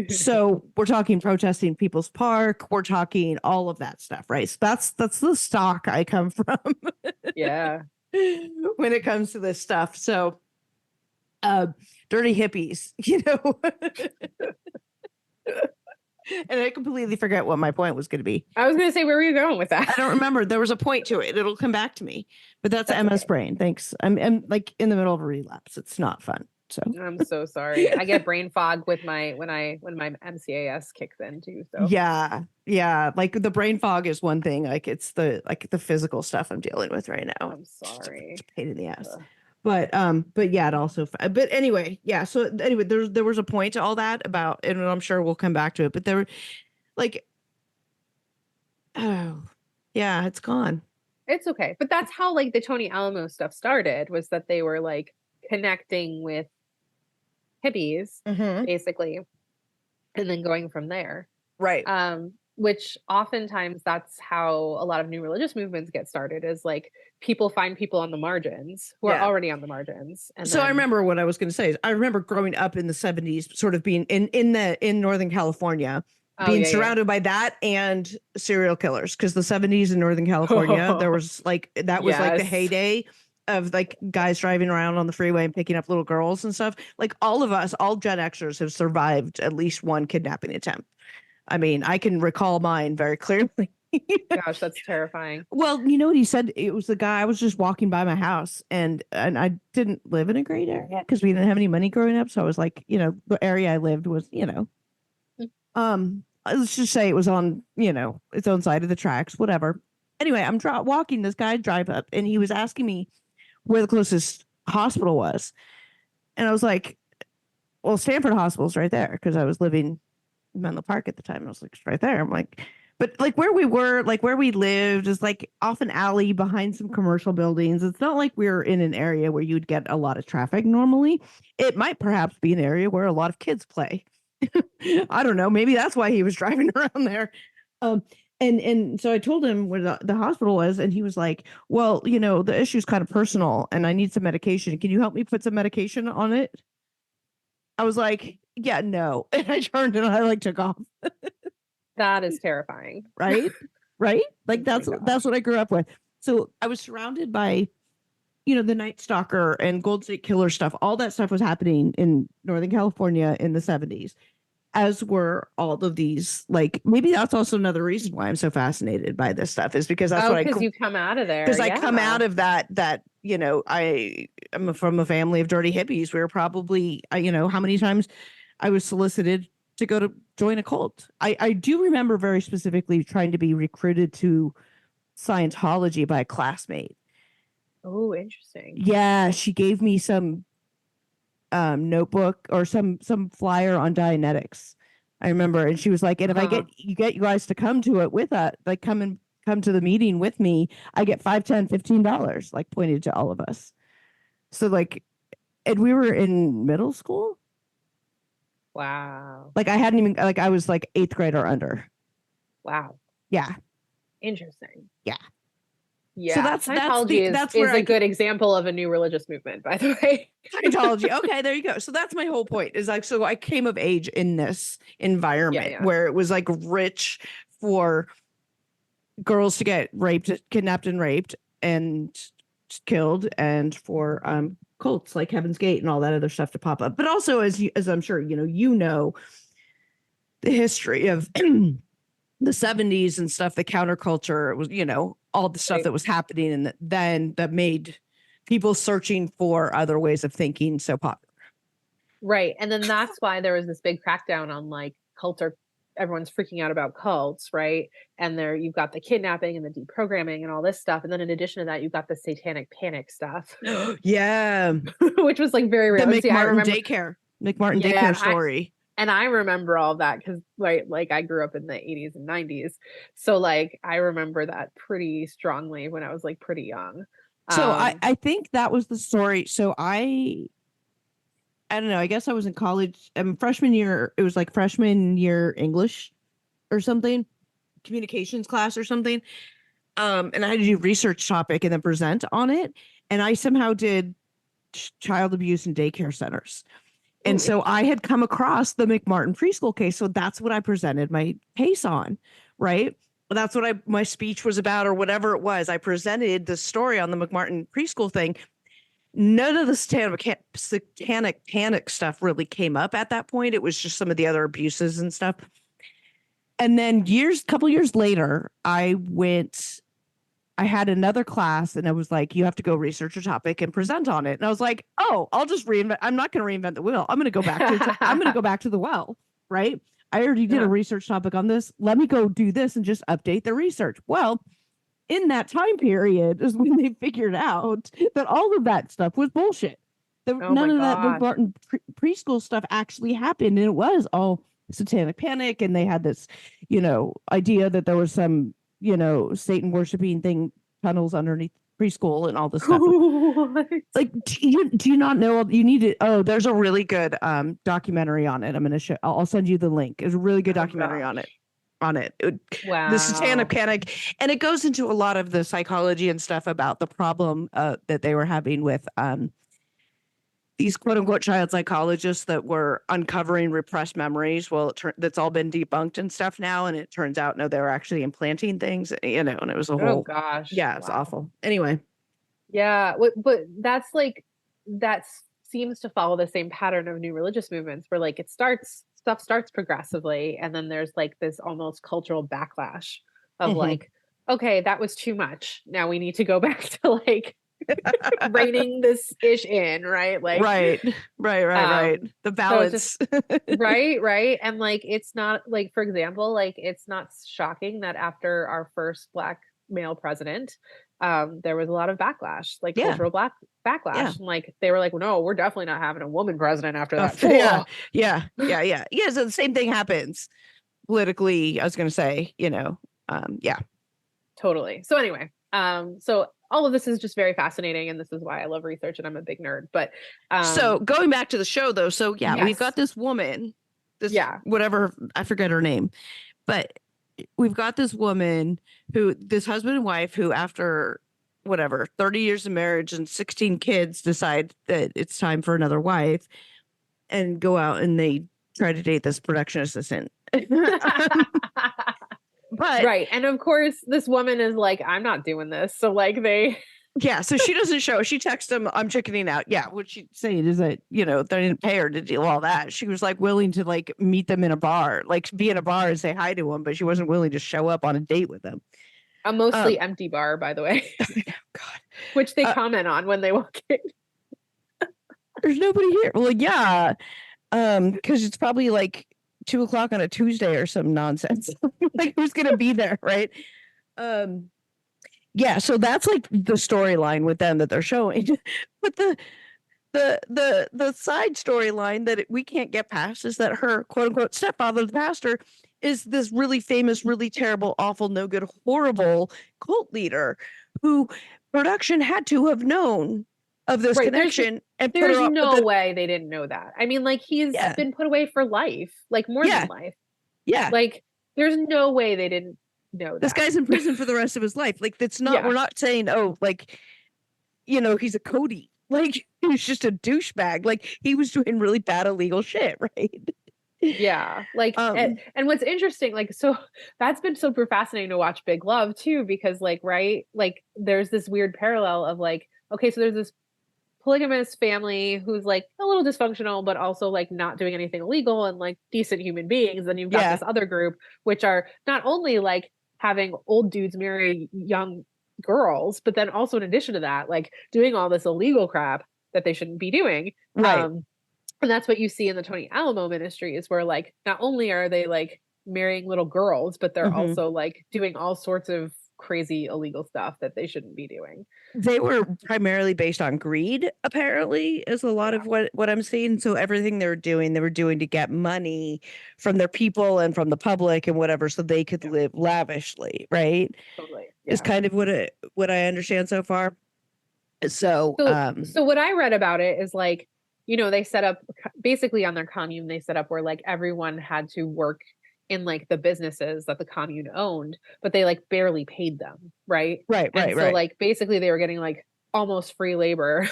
C: So we're talking protesting People's Park. We're talking all of that stuff, right? So that's the stock I come from.
B: Yeah.
C: When it comes to this stuff. So dirty hippies, you know. And I completely forget what my point was going to be.
B: I was going to say, where were you going with
C: I
B: that?
C: don't remember. There was a point to it. It'll come back to me. But that's MS brain. Thanks. I'm like in the middle of a relapse. It's not fun. So
B: I'm so sorry. I get brain fog with my when my MCAS kicks in too. So
C: yeah. Like the brain fog is one thing. Like it's the physical stuff I'm dealing with right now.
B: I'm sorry.
C: It's a pain in the ass.
B: Ugh.
C: But yeah, it also. But anyway, yeah. So anyway, there was a point to all that about, and I'm sure we'll come back to it. But there were like, oh yeah, it's gone.
B: It's okay. But that's how like the Tony Alamo stuff started, was that they were like connecting with hippies basically, and then going from there.
C: Right.
B: Which oftentimes that's how a lot of new religious movements get started, is like people find people on the margins who are already on the margins. And
C: so I remember what I was going to say is I remember growing up in the 70s, sort of being in Northern California, being surrounded by that and serial killers, because the 70s in Northern California, there was like, that was like the heyday of like guys driving around on the freeway and picking up little girls and stuff. Like all of us, all Gen Xers have survived at least one kidnapping attempt. I mean, I can recall mine very clearly.
B: Gosh, that's terrifying.
C: Well, you know what he said? It was the guy. I was just walking by my house, and I didn't live in a great area because we didn't have any money growing up. So I was like, the area I lived was, let's just say it was on, its own side of the tracks, whatever. Anyway, I'm walking. This guy drive up, and he was asking me where the closest hospital was, and I was like, well, Stanford Hospital's right there, because I was living in Menlo Park at the time. I was like, it's right there. I'm like, but like where we were, like where we lived is like off an alley behind some commercial buildings. It's not like we're in an area where you'd get a lot of traffic normally. It might perhaps be an area where a lot of kids play. I don't know. Maybe that's why he was driving around there. And so I told him where the hospital was, and he was like, well, the issue's kind of personal and I need some medication. Can you help me put some medication on it? I was like, yeah, no. And I turned and I like took off.
B: That is terrifying.
C: Right? Like that's what I grew up with. So I was surrounded by, the Night Stalker and Golden State Killer stuff. All that stuff was happening in Northern California in the 70s, as were all of these. Like maybe that's also another reason why I'm so fascinated by this stuff, is because that's
B: because you come out of there.
C: Because I come out of that I'm from a family of dirty hippies. We were probably, how many times I was solicited to go to join a cult. I do remember very specifically trying to be recruited to Scientology by a classmate.
B: Oh, interesting.
C: Yeah, she gave me some notebook or some flyer on Dianetics. I remember, and she was like, and if I get you guys to come to it with us, like come to the meeting with me, I get $5, $10, $15, like pointed to all of us. So like, and we were in middle school.
B: Wow.
C: Like I hadn't even, like I was like 8th grade or under.
B: Wow.
C: Yeah.
B: Interesting.
C: Yeah.
B: Yeah.
C: So that's
B: a good example of a new religious movement, by the way.
C: Scientology. Okay, there you go. So that's my whole point, is like, so I came of age in this environment where it was like rich for girls to get kidnapped and raped and killed, and for cults like Heaven's Gate and all that other stuff to pop up. But also, as I'm sure the history of the 70s and stuff, the counterculture was, all the stuff that was happening, and then that made people searching for other ways of thinking so popular.
B: Right. And then that's why there was this big crackdown on like everyone's freaking out about cults, right? And there you've got the kidnapping and the deprogramming and all this stuff. And then in addition to that, you've got the satanic panic stuff.
C: Yeah.
B: Which was like very real.
C: The McMartin daycare story.
B: And I remember all that because like I grew up in the 80s and 90s. So like I remember that pretty strongly when I was like pretty young.
C: So I think that was the story. So I don't know. I guess I was in college. Freshman year. It was like freshman year English or something, communications class or something. And I had to do research topic and then present on it. And I somehow did child abuse in daycare centers. And so I had come across the McMartin preschool case. So that's what I presented my case on, right? That's what my speech was about, or whatever it was. I presented the story on the McMartin preschool thing. None of the satanic panic stuff really came up at that point. It was just some of the other abuses and stuff. And then couple years later, I had another class and I was like, you have to go research a topic and present on it. And I was like, oh, I'll just reinvent. I'm not going to reinvent the wheel. I'm going to go back to, I'm going to go back to the well, right? I already did a research topic on this. Let me go do this and just update the research. Well, in that time period is when they figured out that all of that stuff was bullshit. None of that Barton preschool stuff actually happened. And it was all satanic panic. And they had this, idea that there was some, Satan worshiping thing, tunnels underneath preschool and all this stuff. Like, do you not know? You need to. Oh, there's a really good documentary on it. I'm gonna show. I'll send you the link. It's a really good documentary on it.
B: Wow.
C: The satanic panic, and it goes into a lot of the psychology and stuff about the problem that they were having with these quote unquote child psychologists that were uncovering repressed memories. Well, that's all been debunked and stuff now. And it turns out, no, they were actually implanting things, and it was a whole,
B: gosh.
C: Yeah, it's awful. Anyway.
B: Yeah. But that's like, that seems to follow the same pattern of new religious movements where like stuff starts progressively. And then there's like this almost cultural backlash of like, okay, that was too much. Now we need to go back to like, reining this ish in, right? Like
C: right. The balance.
B: So right. And like it's not like, for example, like it's not shocking that after our first Black male president, there was a lot of backlash, like cultural backlash. And like they were like, no, we're definitely not having a woman president after that.
C: Yeah. So the same thing happens politically, I was gonna say,
B: Totally. So anyway, so all of this is just very fascinating, and this is why I love research and I'm a big nerd. But
C: so going back to the show though, so we've got this woman, whatever, I forget her name, but we've got this woman this husband and wife who after 30 years of marriage and 16 kids decide that it's time for another wife and go out and they try to date this production assistant. But
B: right. And of course, this woman is like, I'm not doing this. So like
C: so she doesn't show. She texts him, I'm chickening out. Yeah. What she's saying is that, they didn't pay her to do all that. She was like willing to like meet them in a bar, like be in a bar and say hi to them, but she wasn't willing to show up on a date with them.
B: A mostly empty bar, by the way.
C: God.
B: Which they comment on when they walk in.
C: There's nobody here. Well, yeah. Because it's probably like 2:00 on a Tuesday or some nonsense. Like who's gonna be there, right? So that's like the storyline with them that they're showing. But the side storyline that we can't get past is that her quote unquote stepfather, the pastor, is this really famous, really terrible, awful, no good, horrible cult leader who production had to have known of this connection.
B: There's no way they didn't know that. I mean, like he's been put away for life, like more than life.
C: Yeah.
B: Like there's no way they didn't know that.
C: This guy's in prison for the rest of his life. Like that's not, we're not saying, he's a Cody. Like he was just a douchebag. Like he was doing really bad illegal shit, right?
B: Yeah. Like and what's interesting, like so that's been super fascinating to watch Big Love too, because like, right, like there's this weird parallel of like, okay, so there's this polygamous family who's like a little dysfunctional, but also like not doing anything illegal and like decent human beings. Then you've got this other group, which are not only like having old dudes marry young girls, but then also in addition to that, like doing all this illegal crap that they shouldn't be doing.
C: Right.
B: And that's what you see in the Tony Alamo ministry is where like, not only are they like marrying little girls, but they're also like doing all sorts of crazy illegal stuff that they shouldn't be doing.
C: They were primarily based on greed, apparently, is a lot of what I'm seeing. So everything they were doing to get money from their people and from the public and whatever, so they could live lavishly, right?
B: Totally.
C: Is kind of what I understand so far. So
B: what I read about it is like, they set up basically on their commune, they set up where like everyone had to work in like the businesses that the commune owned, but they like barely paid them. Right. So like basically they were getting like almost free labor.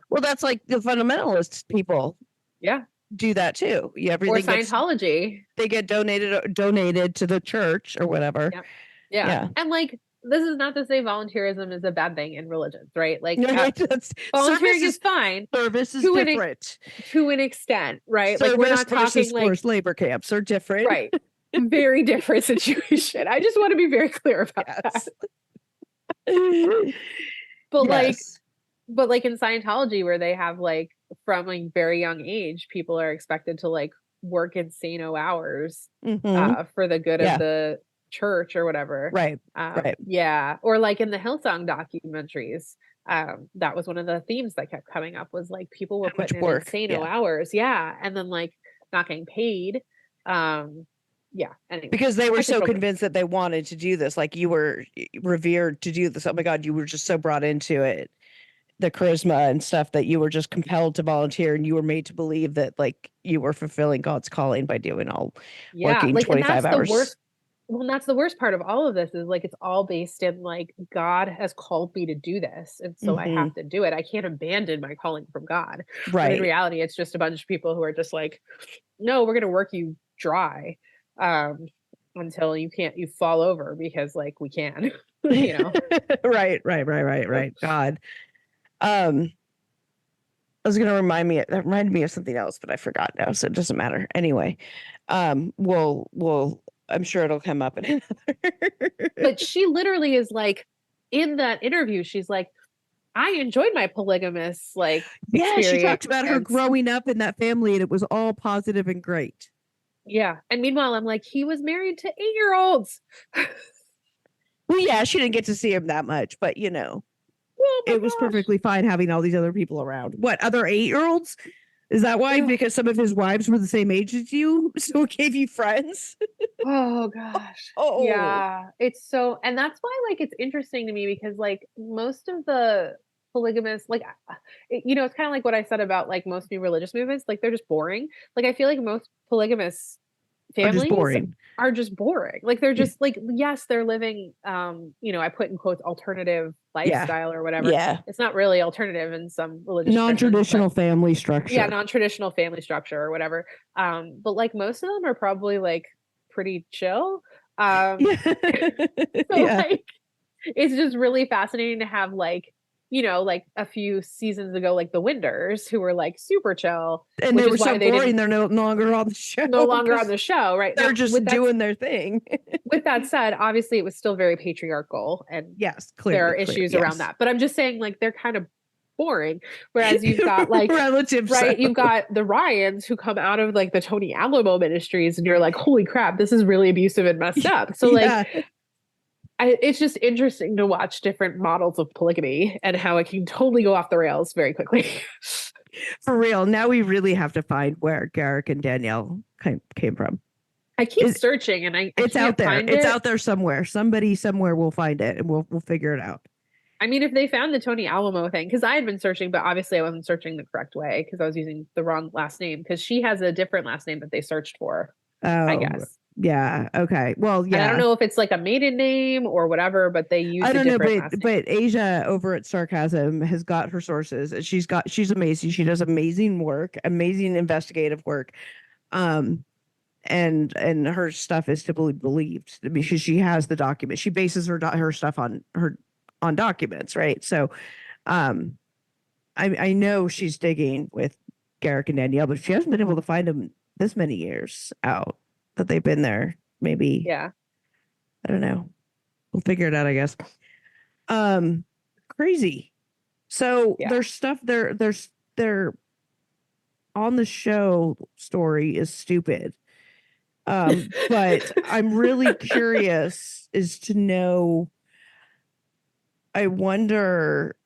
C: Well, that's like the fundamentalist people.
B: Yeah.
C: Do that too. Everything
B: or Scientology.
C: They get donated to the church or whatever.
B: Yeah. And like, this is not to say volunteerism is a bad thing in religions, right? Like volunteering is fine.
C: Service is different
B: to an extent, right?
C: Service
B: like we're not talking
C: versus
B: like
C: forced labor camps are different,
B: right? Very different situation. I just want to be very clear about
C: Yes.
B: that. But
C: Yes.
B: like in Scientology, where they have like from a very young age, people are expected to like work insano hours
C: Mhm.
B: for the good of
C: Yeah.
B: the church or whatever.
C: Right. Right.
B: Yeah. Or like in the Hillsong documentaries, that was one of the themes that kept coming up was like people were
C: How much
B: putting in
C: work.
B: insano
C: Yeah.
B: hours. Yeah. And then like not getting paid. Yeah. Anyway.
C: Because they were
B: I could
C: so
B: go-
C: convinced that they wanted to do this. Like you were revered to do this. Oh my God, you were just so brought into it. The charisma and stuff that you were just compelled to volunteer and you were made to believe that like you were fulfilling God's calling by doing all
B: Yeah.
C: working
B: Like, and
C: 25
B: that's the
C: hours.
B: worst. Well, and that's the worst part of all of this is like it's all based in like God has called me to do this, and so I
C: Mhm.
B: have to do it. I can't abandon my calling from God. When in
C: Right.
B: reality, it's just a bunch of people who are just like, no, we're gonna work you dry until you fall over because like we can, you know.
C: Right. God. I was gonna that reminded me of something else, but I forgot now, so it doesn't matter. Anyway, we'll I'm sure it'll come up in another.
B: But she literally is like in that interview, she's like, I enjoyed my polygamous like
C: Yeah, she talked about her
B: experience.
C: growing up in that family and it was all positive and great.
B: Yeah. And meanwhile, I'm like, he was married to 8-year-olds.
C: Well, yeah, she didn't get to see him that much, but you know,
B: Oh my
C: it was
B: gosh.
C: perfectly fine having all these other people around. What, other 8-year-olds? Is that why?
B: Yeah.
C: Because some of his wives were the same age as you, so it gave you friends?
B: Oh gosh.
C: Oh,
B: Yeah. It's so, and that's why like it's interesting to me because like most of the polygamous, like, you know, it's kind of like what I said about like most new religious movements, like they're just boring. Like I feel like most polygamous
C: are just
B: families
C: boring.
B: are just boring. Like they're
C: Yeah.
B: just like, yes, they're living, you know, I put in quotes alternative lifestyle or whatever.
C: Yeah.
B: It's not really alternative in some religious traditions, but-
C: Non-traditional family structure.
B: yeah, non-traditional family structure or whatever. But like most of them are probably like pretty chill.
C: Yeah.
B: So
C: Yeah.
B: like it's just really fascinating to have like, you know, like a few seasons ago, like the Winders who were like super chill.
C: And
B: which
C: they were
B: is why
C: so
B: they
C: boring,
B: didn't-
C: they're no longer on the show.
B: no longer on
C: 'cause
B: the show, right?
C: They're
B: Now,
C: just
B: with that,
C: doing their thing.
B: with that said, obviously it was still very patriarchal and
C: Yes, clearly.
B: there are issues around
C: yes.
B: that. But I'm just saying like they're kind of boring. Whereas you've got like
C: relative,
B: right,
C: so.
B: you've got the Ryans who come out of like the Tony Alamo ministries and you're like, holy crap, this is really abusive and messed up. So like
C: Yeah.
B: it's just interesting to watch different models of polygamy and how it can totally go off the rails very quickly.
C: For real. Now we really have to find where Garrick and Danielle came from.
B: I keep
C: It's-
B: searching and I
C: It's
B: can't
C: out there.
B: find
C: It's
B: it.
C: out there somewhere. Somebody somewhere will find it and we'll figure it out.
B: I mean, if they found the Tony Alamo thing, because I had been searching, but obviously I wasn't searching the correct way because I was using the wrong last name because she has a different last name that they searched for,
C: Oh,
B: I guess.
C: Yeah. Okay. Well, yeah.
B: And I don't know if it's like a maiden name or whatever, but they use
C: I don't
B: a
C: know,
B: different last name.
C: but Asia over at Sarcasm has got her sources. And she's amazing. She does amazing work, amazing investigative work. And her stuff is to be believed because she has the document. She bases her stuff on documents, right? So, I know she's digging with Garrick and Danielle, but she hasn't been able to find them this many years out that they've been there. Maybe,
B: Yeah.
C: I don't know. We'll figure it out, I guess. Crazy. So
B: Yeah.
C: there's stuff their on the show story is stupid. But I'm really curious is to know. I wonder,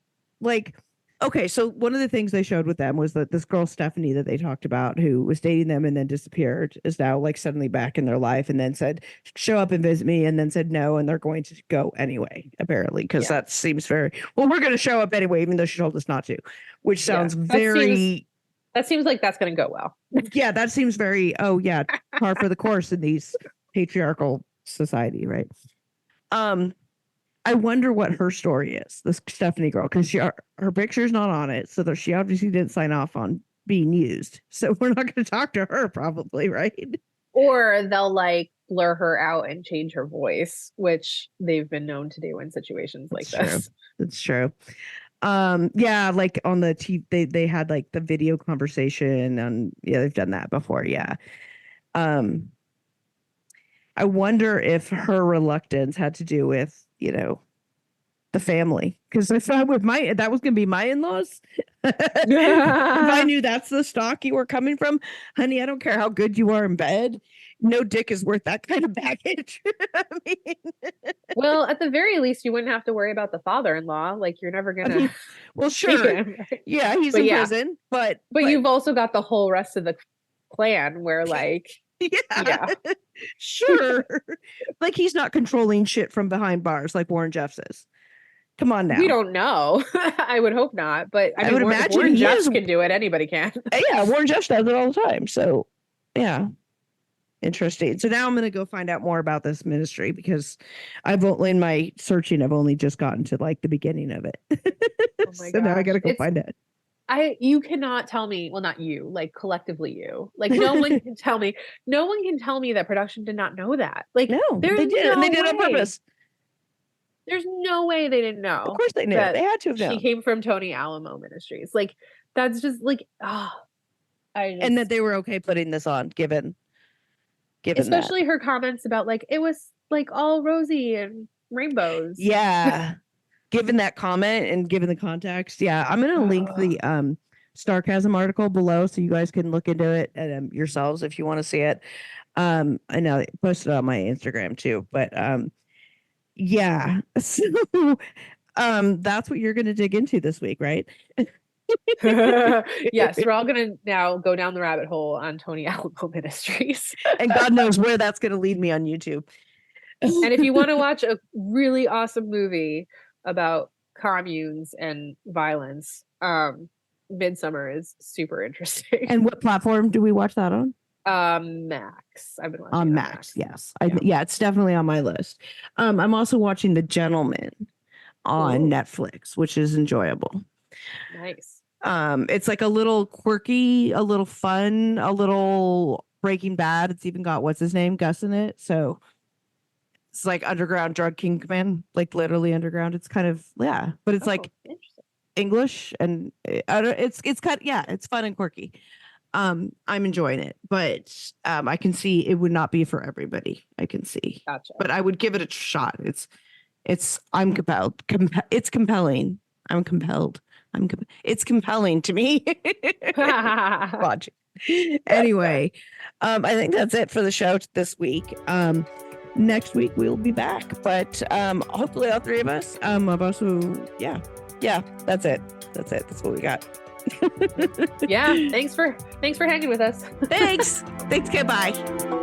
C: like, okay, so one of the things they showed with them was that this girl Stephanie that they talked about, who was dating them and then disappeared, is now like suddenly back in their life, and then said, "Show up and visit me," and then said no, and they're going to go anyway, apparently, because
B: Yeah.
C: that seems very well. We're going to show up anyway, even though she told us not to, which sounds
B: that
C: very.
B: That seems like that's going to go well.
C: Yeah, that seems very, oh yeah, par for the course in these patriarchal society, right? I wonder what her story is, this Stephanie girl, because her picture's not on it, so that she obviously didn't sign off on being used. So we're not going to talk to her, probably, right?
B: Or they'll like blur her out and change her voice, which they've been known to do in situations like
C: That's
B: this.
C: That's true. Yeah, like on the they had like the video conversation, and yeah, they've done that before. Yeah. I wonder if her reluctance had to do with, you know, the family. Because if I with my that was gonna be my in-laws. If I knew that's the stock you were coming from, honey, I don't care how good you are in bed. No dick is worth that kind of baggage. I mean,
B: Well, at the very least, you wouldn't have to worry about the father-in-law. Like you're never gonna
C: mean, well,
B: see
C: sure.
B: him. Right?
C: Yeah, he's
B: But
C: in
B: yeah.
C: prison, but
B: But you've also got the whole rest of the clan where like
C: yeah, sure. Like he's not controlling shit from behind bars like Warren Jeffs is. Come on now.
B: we don't know. I would hope not. But I mean,
C: would
B: if
C: imagine
B: Warren
C: he
B: Jeffs
C: is-
B: can do it, anybody can.
C: Yeah, Warren Jeffs does it all the time. So yeah. Interesting. So now I'm going to go find out more about this ministry because I've only in my searching, I've only just gotten to like the beginning of it.
B: Oh my
C: So now I got to
B: gosh.
C: go find it.
B: You cannot tell me, well, not you, like collectively you. Like no one can tell me, that production did not know that. Like
C: No,
B: there's
C: they did, and they
B: no
C: did it on
B: way.
C: purpose.
B: There's no way they didn't know.
C: Of course they knew.
B: that
C: They had to have
B: She
C: known.
B: came from Tony Alamo Ministries. Like that's just like
C: And that they were okay putting this on, given
B: especially her comments about like it was like all rosy and rainbows.
C: that. Yeah. Given that comment and given the context. Yeah. I'm gonna link the Starcasm article below so you guys can look into it yourselves if you want to see it. I know I posted it on my Instagram too, but yeah. So that's what you're gonna dig into this week, right?
B: Yes, we're all gonna now go down the rabbit hole on Tony Alamo Ministries.
C: And God knows where that's gonna lead me on YouTube.
B: And if you want to watch a really awesome movie about communes and violence, Midsummer is super interesting.
C: And what platform do we watch that on?
B: Max. I've been watching
C: On Max, yes. Yeah, it's definitely on my list. I'm also watching The Gentleman on
B: Ooh.
C: Netflix, which is enjoyable.
B: Nice.
C: It's like a little quirky, a little fun, a little Breaking Bad. It's even got what's his name, Gus in it. So it's like underground drug kingpin, like literally underground. It's kind of but it's like
B: Interesting.
C: English and it's kind of, it's fun and quirky. I'm enjoying it, but I can see it would not be for everybody. I can see,
B: Gotcha.
C: but I would give it a shot. I'm compelled. It's compelling. I'm compelled. It's compelling to me. Watch it. Anyway, I think that's it for the show this week. Next week we'll be back, but hopefully all three of us. I've also that's it. That's what we got.
B: Yeah. Thanks for hanging with us.
C: Thanks. Goodbye.